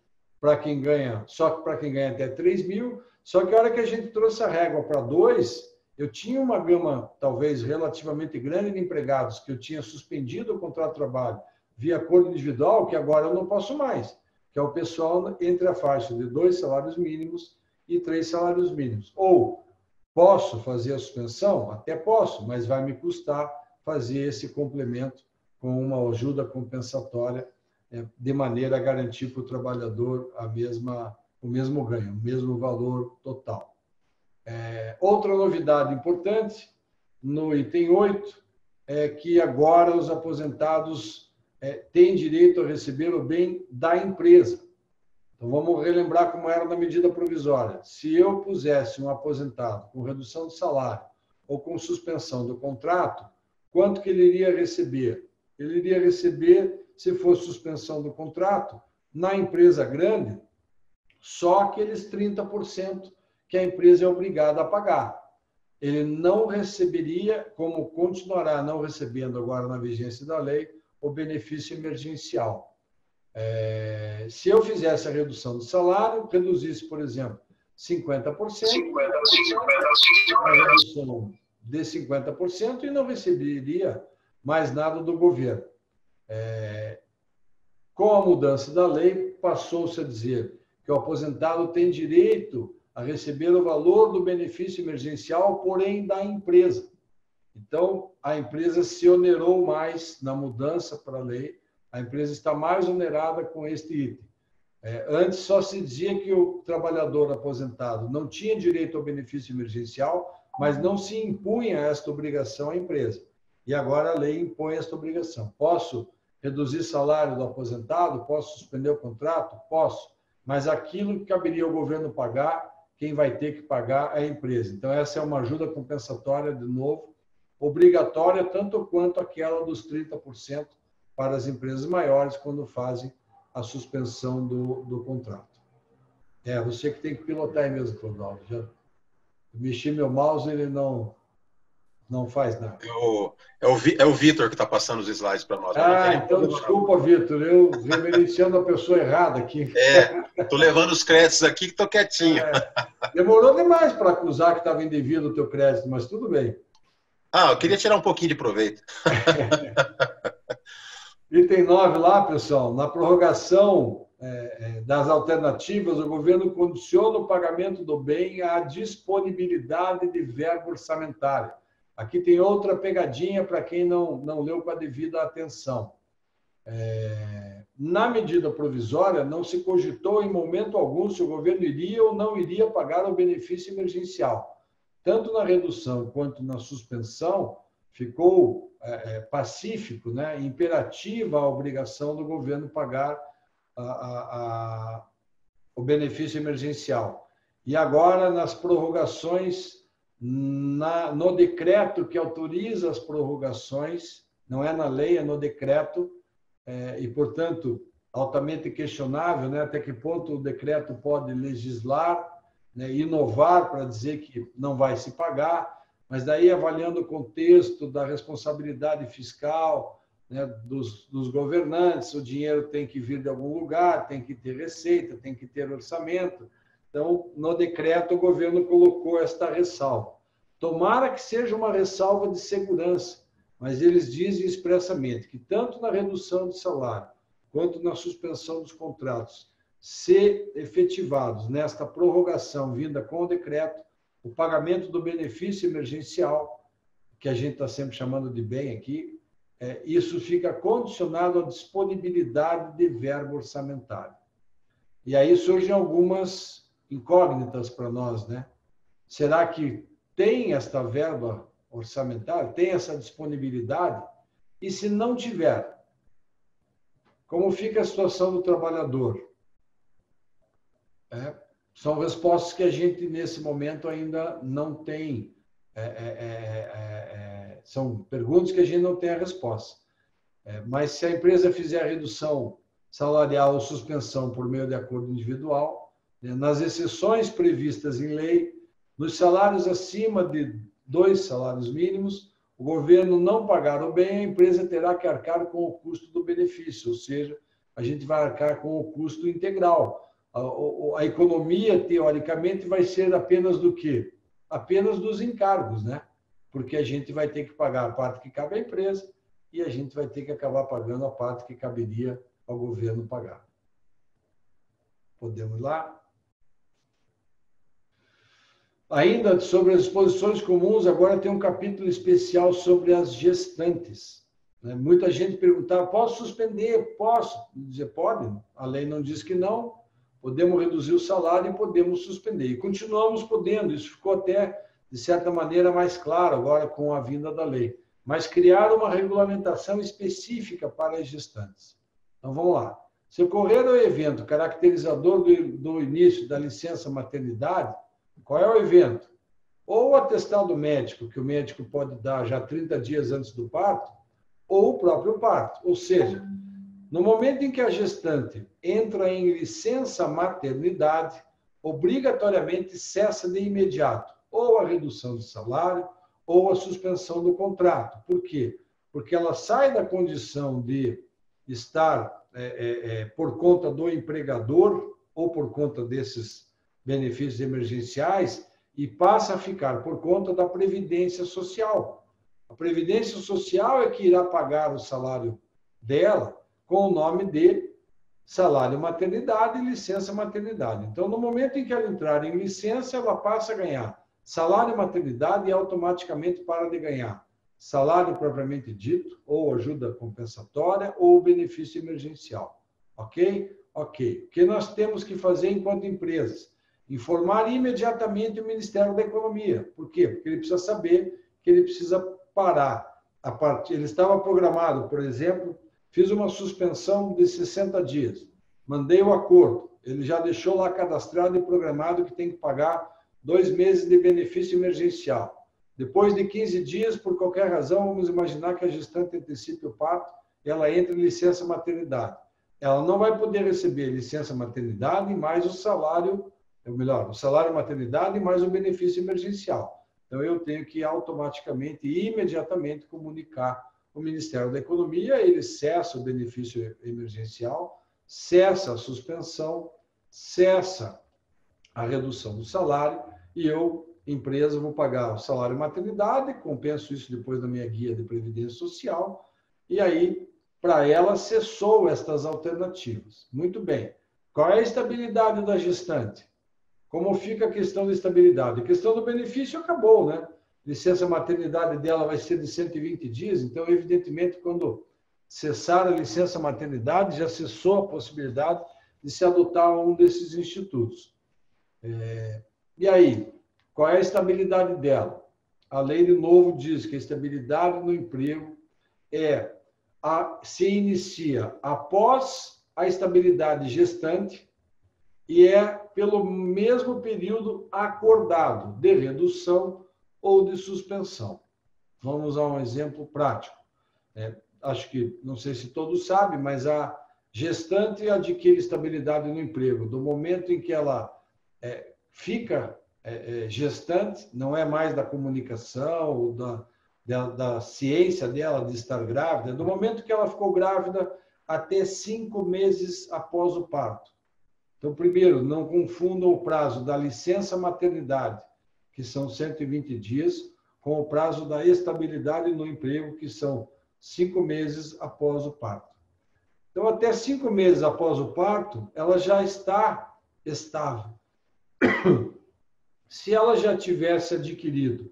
para quem ganha, só para quem ganha até 3 mil, só que a hora que a gente trouxe a régua para 2, eu tinha uma gama, talvez, relativamente grande de empregados que eu tinha suspendido o contrato de trabalho via acordo individual, que agora eu não posso mais, que é o pessoal entre a faixa de 2 salários mínimos e 3 salários mínimos. Ou posso fazer a suspensão? Até posso, mas vai me custar fazer esse complemento com uma ajuda compensatória, de maneira a garantir para o trabalhador o mesmo ganho, o mesmo valor total. Outra novidade importante, no item 8, é que agora os aposentados têm direito a receber o bem da empresa. Então, vamos relembrar como era na medida provisória. Se eu pusesse um aposentado com redução de salário ou com suspensão do contrato, quanto que ele iria receber? Ele iria receber, se for suspensão do contrato, na empresa grande, só aqueles 30% que a empresa é obrigada a pagar. Ele não receberia, como continuará não recebendo agora na vigência da lei, o benefício emergencial. Se eu fizesse a redução do salário, reduzisse, por exemplo, 50%, a redução de 50% e não receberia mais nada do governo. Com a mudança da lei, passou-se a dizer que o aposentado tem direito a receber o valor do benefício emergencial, porém da empresa. Então, a empresa se onerou mais na mudança para a lei, a empresa está mais onerada com este item. Antes só se dizia que o trabalhador aposentado não tinha direito ao benefício emergencial, mas não se impunha esta obrigação à empresa. E agora a lei impõe esta obrigação. Posso reduzir salário do aposentado? Posso suspender o contrato? Posso. Mas aquilo que caberia ao governo pagar, quem vai ter que pagar é a empresa. Então, essa é uma ajuda compensatória, de novo, obrigatória, tanto quanto aquela dos 30% para as empresas maiores, quando fazem a suspensão do contrato. Você que tem que pilotar aí mesmo, Clodoaldo. Já mexi meu mouse, ele não faz nada. É o Vitor que está passando os slides para nós. Então desculpa, Vitor, eu reverenciando a pessoa errada aqui. Estou levando os créditos aqui que estou quietinho. Demorou demais para acusar que estava indevido o teu crédito, mas tudo bem. Eu queria tirar um pouquinho de proveito. Item 9 lá, pessoal, na prorrogação das alternativas, o governo condiciona o pagamento do bem à disponibilidade de verba orçamentária. Aqui tem outra pegadinha para quem não leu com a devida atenção. Na medida provisória, não se cogitou em momento algum se o governo iria ou não iria pagar o benefício emergencial. Tanto na redução quanto na suspensão, ficou pacífico, né, imperativa a obrigação do governo pagar o benefício emergencial. E agora, nas prorrogações, no decreto que autoriza as prorrogações, não é na lei, é no decreto, e, portanto, altamente questionável, né, até que ponto o decreto pode legislar, né, inovar para dizer que não vai se pagar, mas daí, avaliando o contexto da responsabilidade fiscal, né, dos governantes, o dinheiro tem que vir de algum lugar, tem que ter receita, tem que ter orçamento. Então, no decreto, o governo colocou esta ressalva. Tomara que seja uma ressalva de segurança, mas eles dizem expressamente que tanto na redução de salário quanto na suspensão dos contratos, se efetivados nesta prorrogação vinda com o decreto, o pagamento do benefício emergencial, que a gente está sempre chamando de bem aqui, isso fica condicionado à disponibilidade de verba orçamentária. E aí surgem algumas incógnitas para nós, né? Será que tem esta verba orçamentária, tem essa disponibilidade? E se não tiver, como fica a situação do trabalhador? São respostas que a gente, nesse momento, ainda não tem São perguntas que a gente não tem a resposta. Mas se a empresa fizer a redução salarial ou suspensão por meio de acordo individual, nas exceções previstas em lei, nos salários acima de 2 salários mínimos, o governo não pagar o bem, a empresa terá que arcar com o custo do benefício, ou seja, a gente vai arcar com o custo integral. A economia, teoricamente, vai ser apenas do quê? Apenas dos encargos, né? Porque a gente vai ter que pagar a parte que cabe à empresa e a gente vai ter que acabar pagando a parte que caberia ao governo pagar. Podemos ir lá? Ainda sobre as exposições comuns, agora tem um capítulo especial sobre as gestantes. Muita gente perguntava, posso suspender? Posso? Dizer, pode. A lei não diz que não. Podemos reduzir o salário e podemos suspender. E continuamos podendo. Isso ficou até, de certa maneira, mais claro agora com a vinda da lei. Mas criar uma regulamentação específica para as gestantes. Então, vamos lá. Se ocorrer o evento caracterizador do início da licença maternidade, qual é o evento? Ou o atestado médico, que o médico pode dar já 30 dias antes do parto, ou o próprio parto. Ou seja, no momento em que a gestante entra em licença maternidade, obrigatoriamente cessa de imediato ou a redução de salário ou a suspensão do contrato. Por quê? Porque ela sai da condição de estar por conta do empregador ou por conta desses benefícios emergenciais e passa a ficar por conta da Previdência Social. A Previdência Social é que irá pagar o salário dela com o nome de salário maternidade e licença maternidade. Então, no momento em que ela entrar em licença, ela passa a ganhar salário maternidade e automaticamente para de ganhar salário propriamente dito, ou ajuda compensatória, ou benefício emergencial. Ok? Ok. O que nós temos que fazer enquanto empresas? Informar imediatamente o Ministério da Economia. Por quê? Porque ele precisa saber que ele precisa parar. Ele estava programado, por exemplo, fiz uma suspensão de 60 dias, mandei o acordo, ele já deixou lá cadastrado e programado que tem que pagar 2 meses de benefício emergencial. Depois de 15 dias, por qualquer razão, vamos imaginar que a gestante antecipe o parto, ela entra em licença maternidade. Ela não vai poder receber licença maternidade mais o salário, ou melhor, o salário maternidade mais o benefício emergencial. Então, eu tenho que automaticamente e imediatamente comunicar o Ministério da Economia, ele cessa o benefício emergencial, cessa a suspensão, cessa a redução do salário e eu, empresa, vou pagar o salário maternidade, compenso isso depois na minha guia de Previdência Social e aí, para ela, cessou estas alternativas. Muito bem. Qual é a estabilidade da gestante? Como fica a questão da estabilidade? A questão do benefício acabou, né? Licença maternidade dela vai ser de 120 dias, então, evidentemente, quando cessar a licença maternidade, já cessou a possibilidade de se adotar um desses institutos. E aí, qual é a estabilidade dela? A lei, de novo, diz que a estabilidade no emprego se inicia após a estabilidade gestante e é pelo mesmo período acordado de redução ou de suspensão. Vamos a um exemplo prático. Acho que, não sei se todos sabem, mas a gestante adquire estabilidade no emprego. Do momento em que ela fica gestante, não é mais da comunicação ou da ciência dela de estar grávida, do momento que ela ficou grávida até 5 meses após o parto. Então, primeiro, não confundam o prazo da licença maternidade, que são 120 dias, com o prazo da estabilidade no emprego, que são 5 meses após o parto. Então, até 5 meses após o parto, ela já está estável. Se ela já tivesse adquirido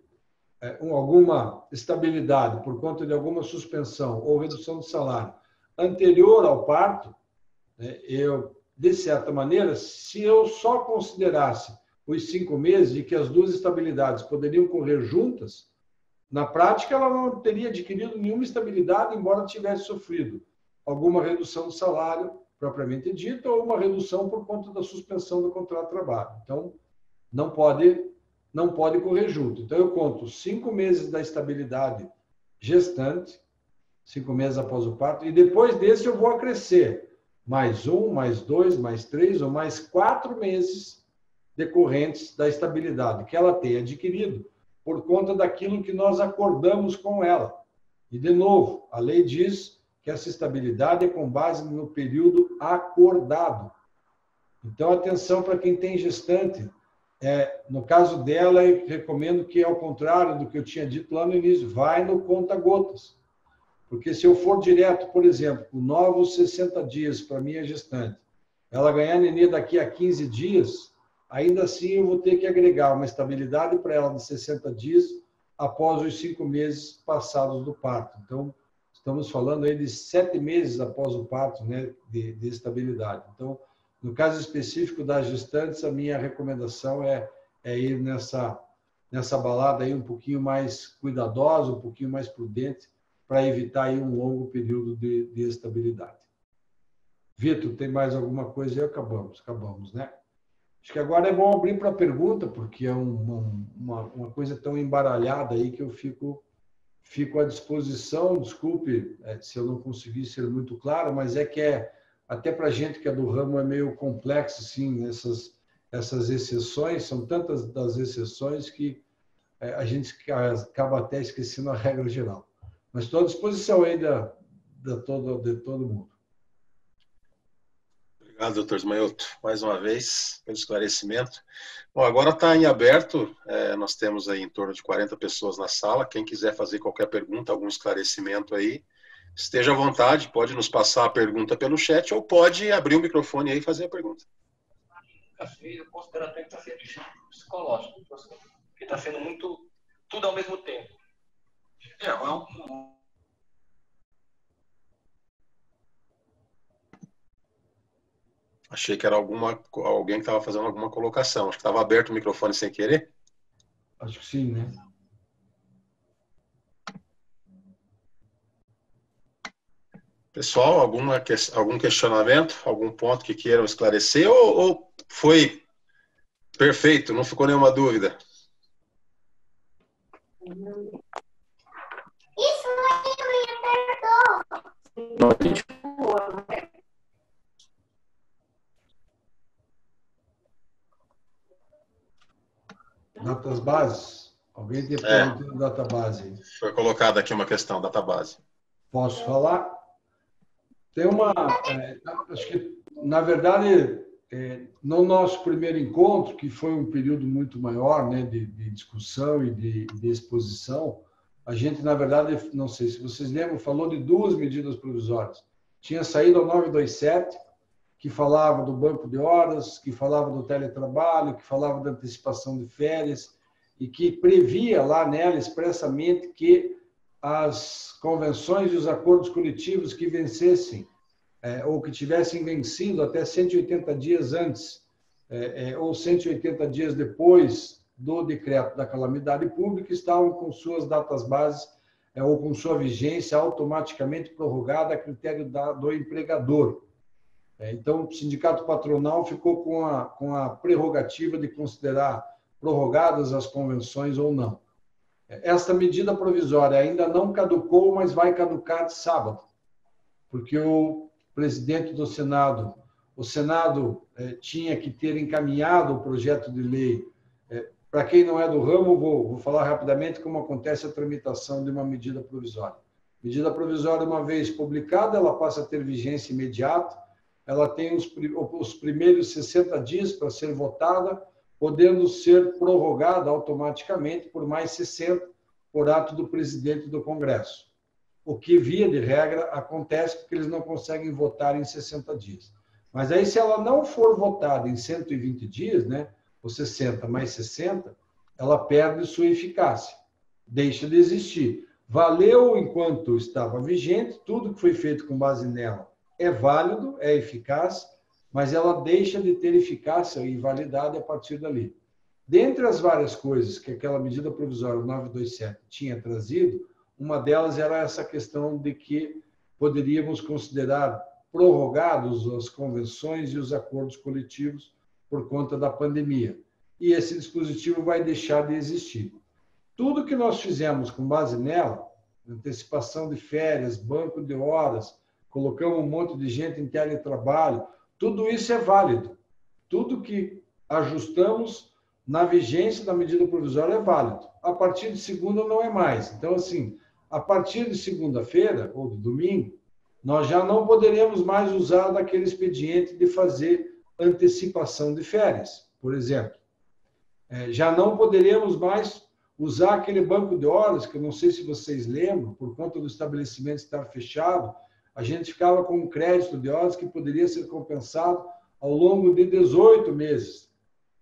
alguma estabilidade por conta de alguma suspensão ou redução de salário anterior ao parto, de certa maneira, se eu só considerasse os 5 meses e que as duas estabilidades poderiam correr juntas, na prática ela não teria adquirido nenhuma estabilidade, embora tivesse sofrido alguma redução do salário propriamente dita ou uma redução por conta da suspensão do contrato de trabalho. Então, não pode correr junto. Então, eu conto 5 meses da estabilidade gestante, 5 meses após o parto, e depois desse eu vou acrescer mais 1, mais 2, mais 3 ou mais 4 meses decorrentes da estabilidade que ela tem adquirido por conta daquilo que nós acordamos com ela. E, de novo, a lei diz que essa estabilidade é com base no período acordado. Então, atenção para quem tem gestante. No caso dela, eu recomendo que, ao contrário do que eu tinha dito lá no início, vai no conta-gotas. Porque se eu for direto, por exemplo, com novos 60 dias para minha gestante, ela ganhar nenê daqui a 15 dias, ainda assim eu vou ter que agregar uma estabilidade para ela de 60 dias após os 5 meses passados do parto. Então, estamos falando aí de 7 meses após o parto, né, de estabilidade. Então, no caso específico das gestantes, a minha recomendação é ir nessa balada aí um pouquinho mais cuidadosa, um pouquinho mais prudente, para evitar aí um longo período de estabilidade. Vitor, tem mais alguma coisa aí? Acabamos, né? Acho que agora é bom abrir para pergunta, porque é uma coisa tão embaralhada aí que eu fico à disposição. Desculpe se eu não consegui ser muito claro, mas até para a gente que é do ramo é meio complexo, assim, essas exceções, são tantas das exceções que a gente acaba até esquecendo a regra geral. Mas estou à disposição aí de todo mundo. Obrigado, doutor Ismaelto, mais uma vez, pelo esclarecimento. Bom, agora está em aberto, nós temos aí em torno de 40 pessoas na sala. Quem quiser fazer qualquer pergunta, algum esclarecimento aí, esteja à vontade, pode nos passar a pergunta pelo chat ou pode abrir o microfone aí e fazer a pergunta. Eu considero até que está sendo psicológico, porque está sendo muito, tudo ao mesmo tempo. Achei que era alguém que estava fazendo alguma colocação. Acho que estava aberto o microfone sem querer. Acho que sim, né? Pessoal, algum questionamento, algum ponto que queiram esclarecer ou foi perfeito, não ficou nenhuma dúvida? Isso aí me apertou. Datas bases? Alguém tem pergunta no database? Foi colocada aqui uma questão, database. Posso falar? Tem acho que, na verdade, no nosso primeiro encontro, que foi um período muito maior, né, de discussão e de exposição, a gente, na verdade, não sei se vocês lembram, falou de 2 medidas provisórias. Tinha saído a 927, que falava do banco de horas, que falava do teletrabalho, que falava da antecipação de férias, e que previa lá nela expressamente que as convenções e os acordos coletivos que vencessem ou que tivessem vencido até 180 dias antes ou 180 dias depois do decreto da calamidade pública estavam com suas datas bases ou com sua vigência automaticamente prorrogada a critério do empregador. Então, o sindicato patronal ficou com a prerrogativa de considerar prorrogadas as convenções ou não. Esta medida provisória ainda não caducou, mas vai caducar de sábado, porque o presidente do Senado, o Senado tinha que ter encaminhado o projeto de lei. Para quem não é do ramo, vou falar rapidamente como acontece a tramitação de uma medida provisória. Medida provisória, uma vez publicada, ela passa a ter vigência imediata, ela tem os primeiros 60 dias para ser votada, podendo ser prorrogada automaticamente por mais 60 por ato do presidente do Congresso. O que, via de regra, acontece porque eles não conseguem votar em 60 dias. Mas aí, se ela não for votada em 120 dias, né, ou 60 mais 60, ela perde sua eficácia, deixa de existir. Valeu enquanto estava vigente, tudo que foi feito com base nela é válido, é eficaz, mas ela deixa de ter eficácia e validade a partir dali. Dentre as várias coisas que aquela medida provisória 927 tinha trazido, uma delas era essa questão de que poderíamos considerar prorrogados as convenções e os acordos coletivos por conta da pandemia. E esse dispositivo vai deixar de existir. Tudo que nós fizemos com base nela antecipação de férias, banco de horas, colocamos um monte de gente em teletrabalho, tudo isso é válido. Tudo que ajustamos na vigência da medida provisória é válido. A partir de segunda não é mais. Então, assim, a partir de segunda-feira ou de domingo, nós já não poderemos mais usar daquele expediente de fazer antecipação de férias, por exemplo. Já não poderemos mais usar aquele banco de horas, que eu não sei se vocês lembram, por conta do estabelecimento estar fechado, a gente ficava com um crédito de horas que poderia ser compensado ao longo de 18 meses,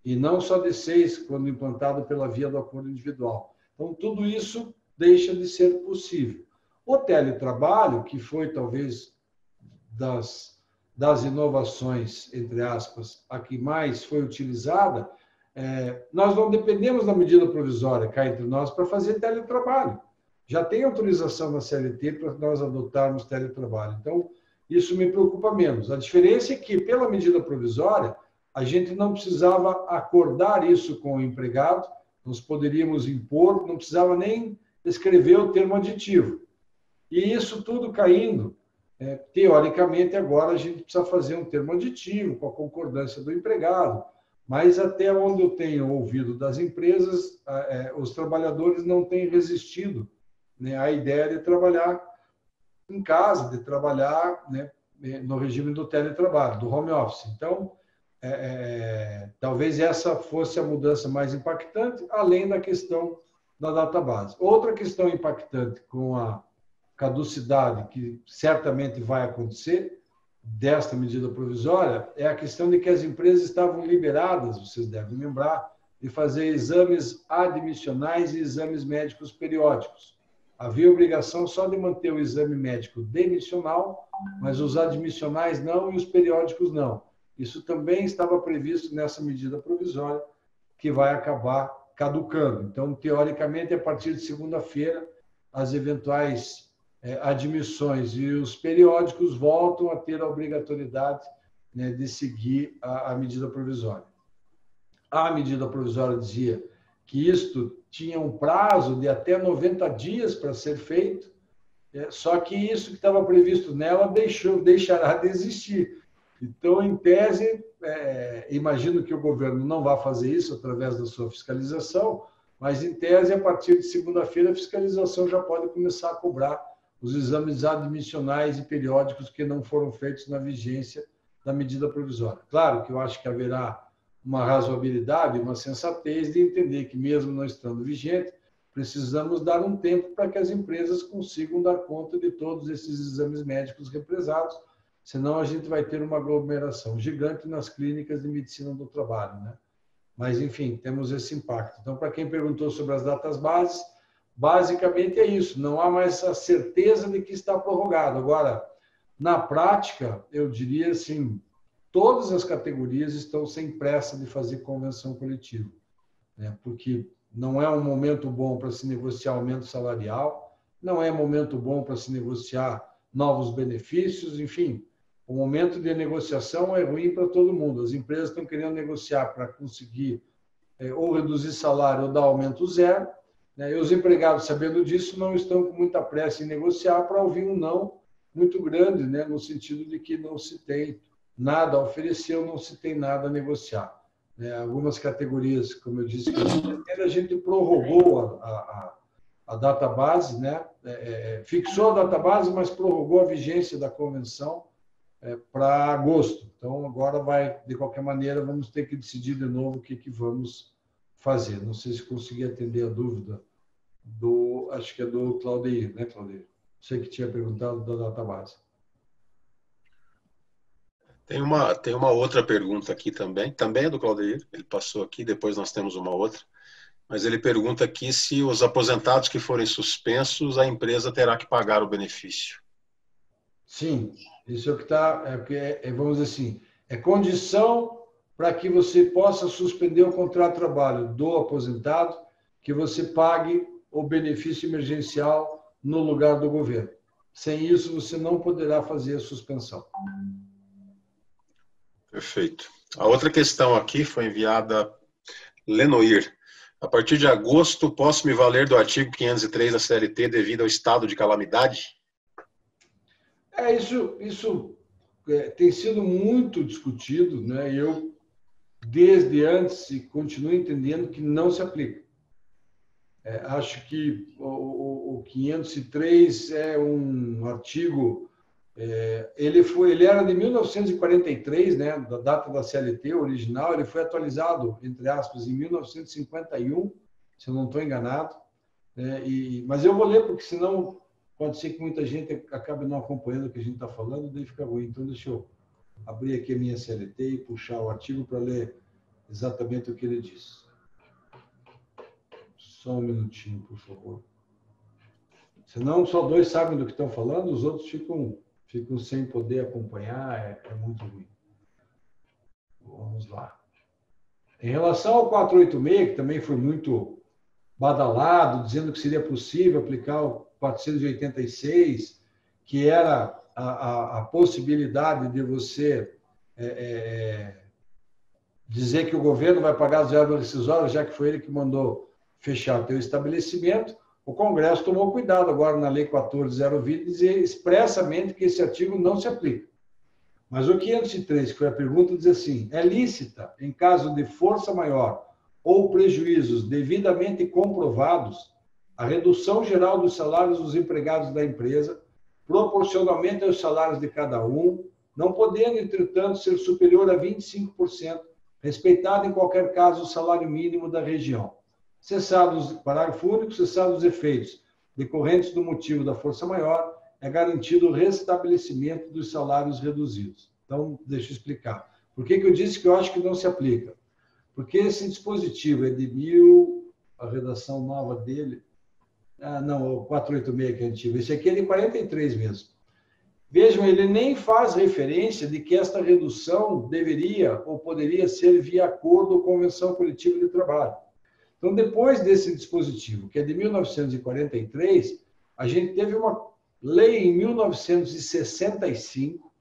e não só de 6, quando implantado pela via do acordo individual. Então, tudo isso deixa de ser possível. O teletrabalho, que foi talvez das inovações, entre aspas, a que mais foi utilizada, nós não dependemos da medida provisória, cá entre nós, para fazer teletrabalho. Já tem autorização da CLT para nós adotarmos teletrabalho. Então, isso me preocupa menos. A diferença é que, pela medida provisória, a gente não precisava acordar isso com o empregado, nós poderíamos impor, não precisava nem escrever o termo aditivo. E isso tudo caindo, teoricamente, agora a gente precisa fazer um termo aditivo com a concordância do empregado, mas até onde eu tenho ouvido das empresas, os trabalhadores não têm resistido, né, à ideia de trabalhar em casa, de trabalhar, né, no regime do teletrabalho, do home office. Então, talvez essa fosse a mudança mais impactante, além da questão da database. Outra questão impactante com a caducidade, que certamente vai acontecer, desta medida provisória, é a questão de que as empresas estavam liberadas, vocês devem lembrar, de fazer exames admissionais e exames médicos periódicos. Havia obrigação só de manter o exame médico demissional, mas os admissionais não e os periódicos não. Isso também estava previsto nessa medida provisória, que vai acabar caducando. Então, teoricamente, a partir de segunda-feira, as eventuais admissões e os periódicos voltam a ter a obrigatoriedade, né, de seguir a medida provisória. A medida provisória dizia que isto tinha um prazo de até 90 dias para ser feito, só que isso que estava previsto nela deixará de existir. Então, em tese, imagino que o governo não vai fazer isso através da sua fiscalização, mas, em tese, a partir de segunda-feira, a fiscalização já pode começar a cobrar os exames admissionais e periódicos que não foram feitos na vigência da medida provisória. Claro que eu acho que haverá uma razoabilidade, uma sensatez de entender que, mesmo não estando vigente, precisamos dar um tempo para que as empresas consigam dar conta de todos esses exames médicos represados, senão a gente vai ter uma aglomeração gigante nas clínicas de medicina do trabalho, né? Mas, enfim, temos esse impacto. Então, para quem perguntou sobre as datas bases, basicamente é isso, não há mais a certeza de que está prorrogado. Agora, na prática, eu diria assim, todas as categorias estão sem pressa de fazer convenção coletiva, né? Porque não é um momento bom para se negociar aumento salarial, não é momento bom para se negociar novos benefícios, enfim, o momento de negociação é ruim para todo mundo. As empresas estão querendo negociar para conseguir ou reduzir salário ou dar aumento zero, né? E os empregados, sabendo disso, não estão com muita pressa em negociar para ouvir um não muito grande, né? No sentido de que não se tem nada a oferecer ou não se tem nada a negociar. Algumas categorias, como eu disse, a gente prorrogou a database, né? Fixou a database, mas prorrogou a vigência da convenção para agosto. Então, agora de qualquer maneira, vamos ter que decidir de novo o que vamos fazer. Não sei se consegui atender a dúvida acho que é do Claudeir, né, Claudeir? Você que tinha perguntado da database. Tem uma outra pergunta aqui também é do Claudeir, ele passou aqui, depois nós temos uma outra, mas ele pergunta aqui se os aposentados que forem suspensos, a empresa terá que pagar o benefício. Sim, isso é o que está, vamos dizer assim, é condição para que você possa suspender o contrato de trabalho do aposentado, que você pague o benefício emergencial no lugar do governo. Sem isso, você não poderá fazer a suspensão. Perfeito. A outra questão aqui foi enviada Lenoir. A partir de agosto, posso me valer do artigo 503 da CLT devido ao estado de calamidade? Isso tem sido muito discutido, né? Eu, desde antes, continuo entendendo que não se aplica. Acho que o 503 é um artigo, ele era de 1943, né, da data da CLT original, ele foi atualizado, entre aspas, em 1951, se eu não estou enganado, mas eu vou ler, porque senão pode ser que muita gente acabe não acompanhando o que a gente está falando, daí fica ruim. Então, deixa eu abrir aqui a minha CLT e puxar o artigo para ler exatamente o que ele diz. Só um minutinho, por favor. Senão, só dois sabem do que estão falando, os outros ficam sem poder acompanhar, é muito ruim. Vamos lá. Em relação ao 486, que também foi muito badalado, dizendo que seria possível aplicar o 486, que era a possibilidade de você dizer que o governo vai pagar as verbas rescisórias, já que foi ele que mandou fechar o teu estabelecimento. O Congresso tomou cuidado agora na Lei 14.020 dizer expressamente que esse artigo não se aplica. Mas o 503, que foi a pergunta, diz assim: é lícita, em caso de força maior ou prejuízos devidamente comprovados, a redução geral dos salários dos empregados da empresa, proporcionalmente aos salários de cada um, não podendo, entretanto, ser superior a 25%, respeitado em qualquer caso o salário mínimo da região. Cessados, parágrafo único, cessados os efeitos decorrentes do motivo da força maior, é garantido o restabelecimento dos salários reduzidos. Então, deixa eu explicar. Por que eu disse que eu acho que não se aplica? Porque esse dispositivo é de a redação nova dele... não, o 486 que é antigo. Esse aqui é de 43 mesmo. Vejam, ele nem faz referência de que esta redução deveria ou poderia ser via acordo ou convenção coletiva de trabalho. Então, depois desse dispositivo, que é de 1943, a gente teve uma lei em 1965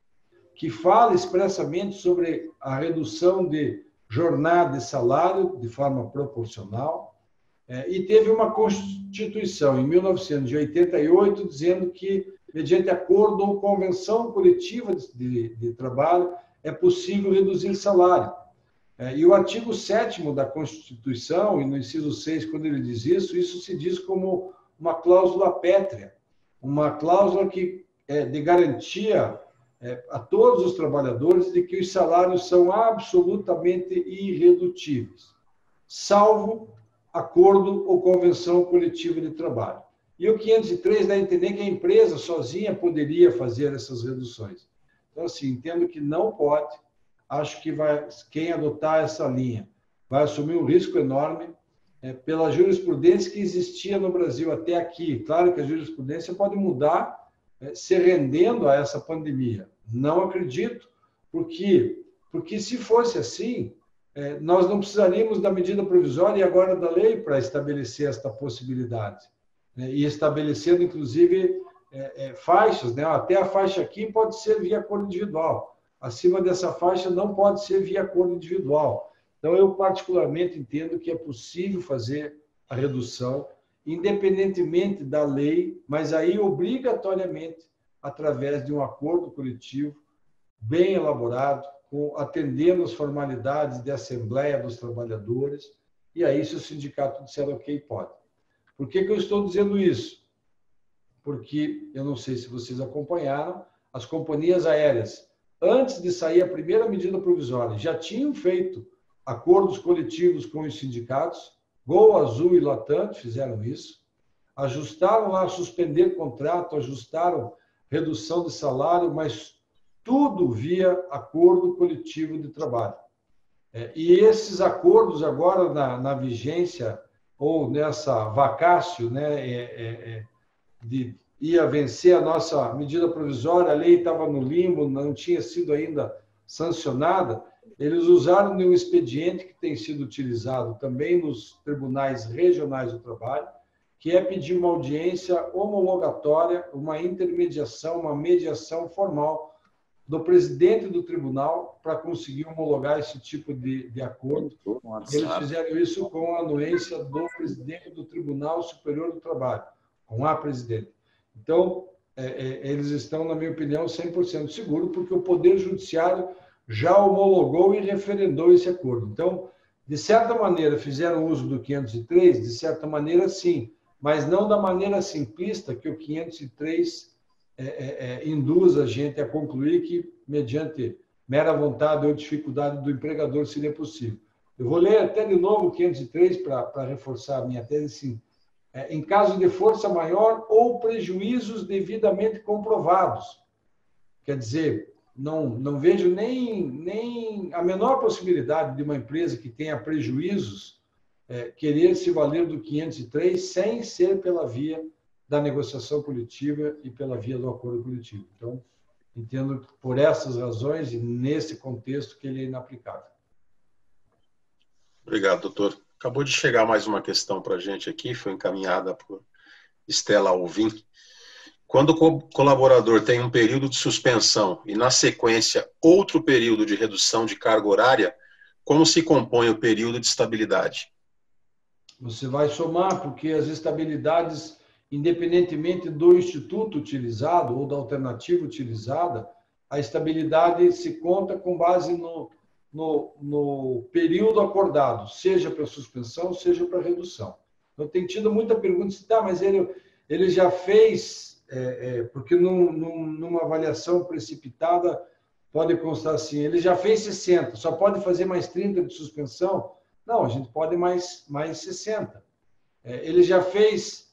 que fala expressamente sobre a redução de jornada e salário de forma proporcional, e teve uma Constituição em 1988 dizendo que, mediante acordo ou convenção coletiva de trabalho, é possível reduzir salário. E o artigo 7º da Constituição, e no inciso 6, quando ele diz isso se diz como uma cláusula pétrea, uma cláusula que de garantia a todos os trabalhadores de que os salários são absolutamente irredutíveis, salvo acordo ou convenção coletiva de trabalho. E o 503 dá a entender que a empresa sozinha poderia fazer essas reduções. Então, assim, entendo que não pode. Acho que quem adotar essa linha vai assumir um risco enorme pela jurisprudência que existia no Brasil até aqui. Claro que a jurisprudência pode mudar se rendendo a essa pandemia. Não acredito, porque se fosse assim, nós não precisaríamos da medida provisória e agora da lei para estabelecer esta possibilidade. E estabelecendo, inclusive, faixas, né? Até a faixa aqui pode ser via acordo individual. Acima dessa faixa não pode ser via acordo individual. Então, eu particularmente entendo que é possível fazer a redução, independentemente da lei, mas aí obrigatoriamente através de um acordo coletivo bem elaborado, atendendo às formalidades de assembleia dos trabalhadores, e aí se o sindicato disser ok, pode. Por que eu estou dizendo isso? Porque, eu não sei se vocês acompanharam, as companhias aéreas, antes de sair a primeira medida provisória, já tinham feito acordos coletivos com os sindicatos, Gol, Azul e Latam fizeram isso, ajustaram lá, suspender contrato, ajustaram redução de salário, mas tudo via acordo coletivo de trabalho. E esses acordos agora na vigência, ou nessa vacácio, né, ia vencer a nossa medida provisória, a lei estava no limbo, não tinha sido ainda sancionada, eles usaram de um expediente que tem sido utilizado também nos tribunais regionais do trabalho, que é pedir uma audiência homologatória, uma intermediação, uma mediação formal, do presidente do tribunal para conseguir homologar esse tipo de acordo. Eles fizeram isso com a anuência do presidente do Tribunal Superior do Trabalho, com a presidente. Então, eles estão, na minha opinião, 100% seguros, porque o Poder Judiciário já homologou e referendou esse acordo. Então, de certa maneira, fizeram uso do 503, de certa maneira, sim, mas não da maneira simplista que o 503 induz a gente a concluir que, mediante mera vontade ou dificuldade do empregador, seria possível. Eu vou ler até de novo o 503 para reforçar a minha tese, assim, em caso de força maior ou prejuízos devidamente comprovados. Quer dizer, não vejo nem a menor possibilidade de uma empresa que tenha prejuízos querer se valer do 503 sem ser pela via da negociação coletiva e pela via do acordo coletivo. Então, entendo por essas razões e nesse contexto que ele é inaplicável. Obrigado, doutor. Acabou de chegar mais uma questão para a gente aqui, foi encaminhada por Estela Alvim. Quando o colaborador tem um período de suspensão e, na sequência, outro período de redução de carga horária, como se compõe o período de estabilidade? Você vai somar, porque as estabilidades, independentemente do instituto utilizado ou da alternativa utilizada, a estabilidade se conta com base no período acordado, seja para suspensão, seja para redução. Então, tem tido muita pergunta, mas ele já fez... porque numa avaliação precipitada pode constar assim, ele já fez 60, só pode fazer mais 30 de suspensão? Não, a gente pode mais 60. Ele já fez,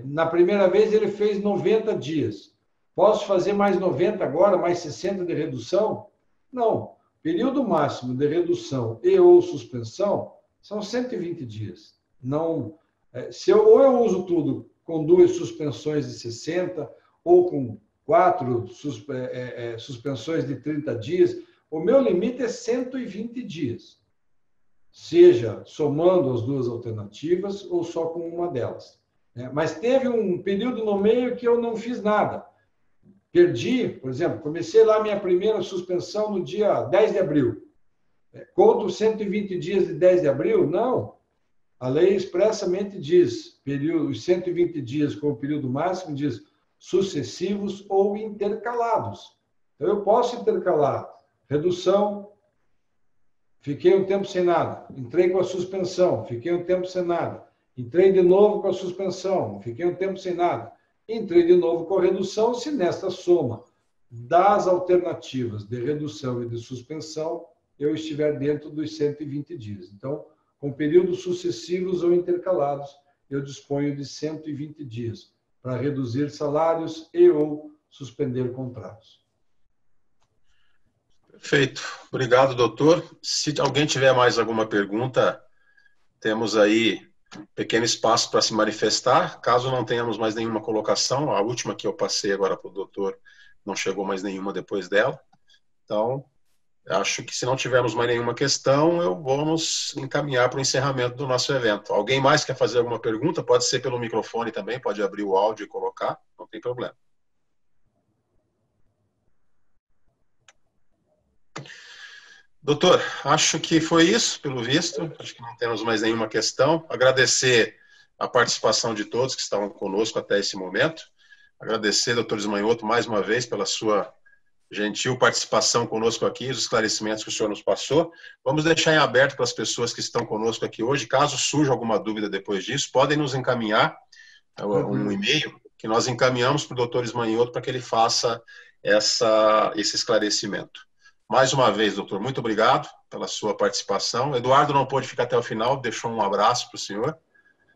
na primeira vez ele fez 90 dias. Posso fazer mais 90 agora, mais 60 de redução? Não. Período máximo de redução e ou suspensão são 120 dias. Não, ou eu uso tudo com 2 suspensões de 60, ou com 4 suspensões de 30 dias, o meu limite é 120 dias, seja somando as 2 alternativas ou só com uma delas. Mas teve um período no meio que eu não fiz nada. Perdi, por exemplo, comecei lá minha primeira suspensão no dia 10 de abril. Conto os 120 dias de 10 de abril? Não. A lei expressamente diz, os 120 dias como período máximo, diz sucessivos ou intercalados. Então, eu posso intercalar redução, fiquei um tempo sem nada, entrei com a suspensão, fiquei um tempo sem nada, entrei de novo com a suspensão, fiquei um tempo sem nada, entrei de novo com a redução, se nesta soma das alternativas de redução e de suspensão, eu estiver dentro dos 120 dias. Então, com períodos sucessivos ou intercalados, eu disponho de 120 dias para reduzir salários e ou suspender contratos. Perfeito. Obrigado, doutor. Se alguém tiver mais alguma pergunta, temos aí um pequeno espaço para se manifestar. Caso não tenhamos mais nenhuma colocação, a última que eu passei agora para o doutor, não chegou mais nenhuma depois dela. Então, acho que se não tivermos mais nenhuma questão, vamos encaminhar para o encerramento do nosso evento. Alguém mais quer fazer alguma pergunta? Pode ser pelo microfone também, pode abrir o áudio e colocar, não tem problema. Doutor, acho que foi isso, pelo visto. Acho que não temos mais nenhuma questão. Agradecer a participação de todos que estavam conosco até esse momento. Agradecer, doutor Ismanhoto, mais uma vez pela sua gentil participação conosco aqui, os esclarecimentos que o senhor nos passou. Vamos deixar em aberto para as pessoas que estão conosco aqui hoje. Caso surja alguma dúvida depois disso, podem nos encaminhar um e-mail que nós encaminhamos para o doutor Ismanhoto para que ele faça esse esclarecimento. Mais uma vez, doutor, muito obrigado pela sua participação. Eduardo não pôde ficar até o final, deixou um abraço para o senhor.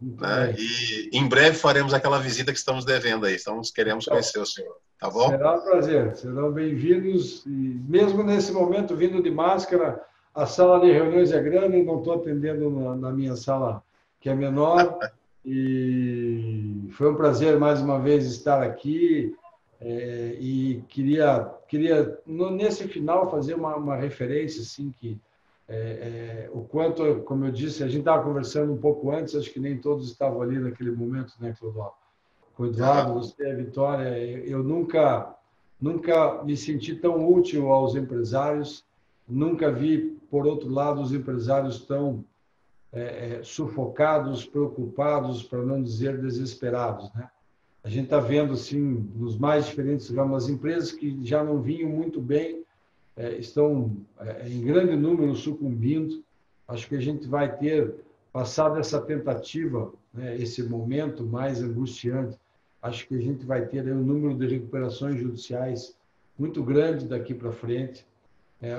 Né? E em breve faremos aquela visita que estamos devendo aí. Queremos conhecer o senhor. Tá bom? Será um prazer. Serão bem-vindos. E mesmo nesse momento, vindo de máscara, a sala de reuniões é grande, não estou atendendo na minha sala, que é menor. E foi um prazer, mais uma vez, estar aqui. E queria nesse final, fazer uma referência, assim, que o quanto, como eu disse, a gente estava conversando um pouco antes, acho que nem todos estavam ali naquele momento, né, Clodoaldo? Com o Eduardo, você, a Vitória, eu nunca nunca me senti tão útil aos empresários, nunca vi, por outro lado, os empresários tão sufocados, preocupados, para não dizer desesperados, né? A gente está vendo, assim, nos mais diferentes ramos, as empresas que já não vinham muito bem, estão em grande número sucumbindo. Acho que a gente vai ter, passado essa tentativa, né, esse momento mais angustiante, acho que a gente vai ter um número de recuperações judiciais muito grande daqui para frente.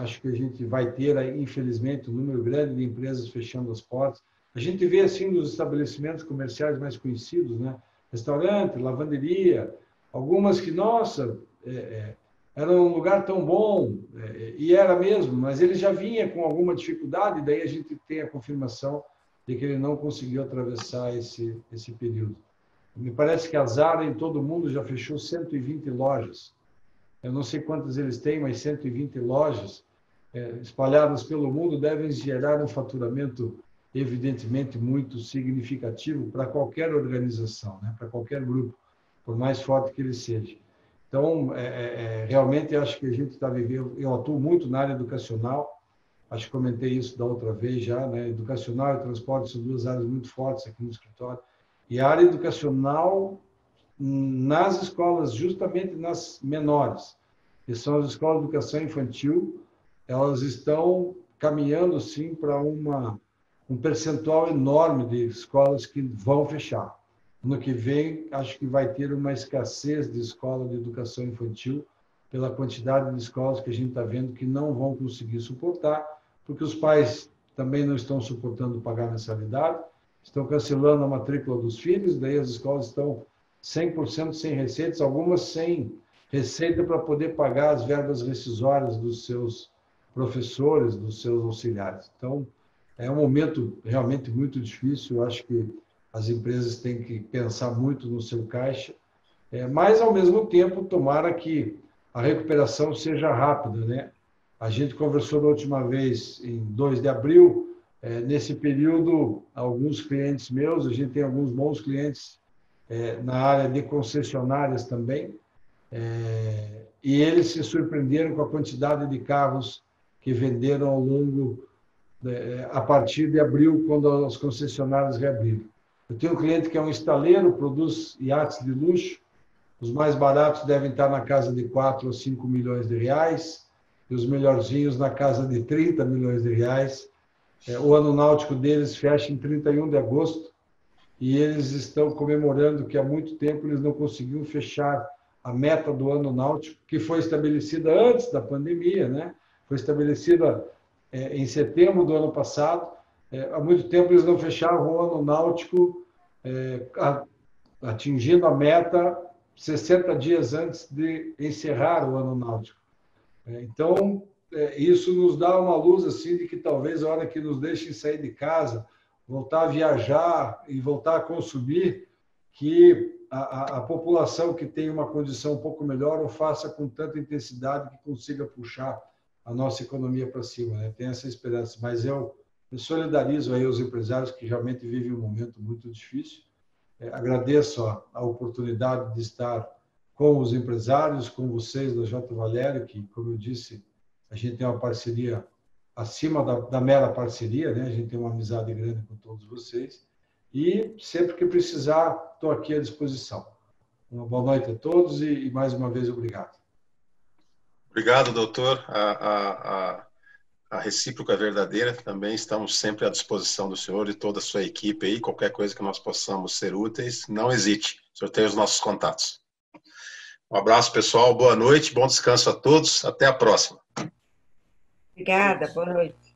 Acho que a gente vai ter, infelizmente, um número grande de empresas fechando as portas. A gente vê, assim, nos estabelecimentos comerciais mais conhecidos, né? Restaurante, lavanderia, algumas que, nossa, era um lugar tão bom, e era mesmo, mas ele já vinha com alguma dificuldade, e daí a gente tem a confirmação de que ele não conseguiu atravessar esse período. Me parece que a Zara, em todo o mundo, já fechou 120 lojas. Eu não sei quantas eles têm, mas 120 lojas espalhadas pelo mundo devem gerar um faturamento, evidentemente, muito significativo para qualquer organização, né? Para qualquer grupo, por mais forte que ele seja. Então, realmente, acho que a gente está vivendo... Eu atuo muito na área educacional, acho que comentei isso da outra vez já, né? Educacional e transporte são duas áreas muito fortes aqui no escritório. E a área educacional nas escolas, justamente nas menores, que são as escolas de educação infantil, elas estão caminhando, sim, para um percentual enorme de escolas que vão fechar. No que vem, acho que vai ter uma escassez de escola de educação infantil pela quantidade de escolas que a gente está vendo que não vão conseguir suportar, porque os pais também não estão suportando pagar mensalidade, estão cancelando a matrícula dos filhos, daí as escolas estão 100% sem receitas, algumas sem receita para poder pagar as verbas rescisórias dos seus professores, dos seus auxiliares. Então, é um momento realmente muito difícil. Eu acho que as empresas têm que pensar muito no seu caixa, mas, ao mesmo tempo, tomara que a recuperação seja rápida, né? A gente conversou da última vez, em 2 de abril, nesse período, alguns clientes meus, a gente tem alguns bons clientes na área de concessionárias também, e eles se surpreenderam com a quantidade de carros que venderam ao longo, a partir de abril, quando as concessionárias reabriram. Eu tenho um cliente que é um estaleiro, produz iates de luxo, os mais baratos devem estar na casa de 4 ou 5 milhões de reais, e os melhorzinhos na casa de 30 milhões de reais. O ano náutico deles fecha em 31 de agosto, e eles estão comemorando que há muito tempo eles não conseguiam fechar a meta do ano náutico, que foi estabelecida antes da pandemia, né? Foi estabelecida em setembro do ano passado. Há muito tempo eles não fechavam o ano náutico atingindo a meta 60 dias antes de encerrar o ano náutico. Então, isso nos dá uma luz assim de que talvez a hora que nos deixem sair de casa, voltar a viajar e voltar a consumir, que a população que tem uma condição um pouco melhor o faça com tanta intensidade que consiga puxar a nossa economia para cima, né? Tem essa esperança. Mas eu solidarizo aí os empresários que realmente vivem um momento muito difícil. Agradeço a oportunidade de estar com os empresários, com vocês da J. Valério, que, como eu disse, a gente tem uma parceria acima da mera parceria, né? A gente tem uma amizade grande com todos vocês. E sempre que precisar, estou aqui à disposição. Uma boa noite a todos e mais uma vez, obrigado. Obrigado, doutor. A recíproca é verdadeira. Também estamos sempre à disposição do senhor e toda a sua equipe aí. Qualquer coisa que nós possamos ser úteis, não hesite. O senhor tem os nossos contatos. Um abraço, pessoal. Boa noite. Bom descanso a todos. Até a próxima. Obrigada. Boa noite.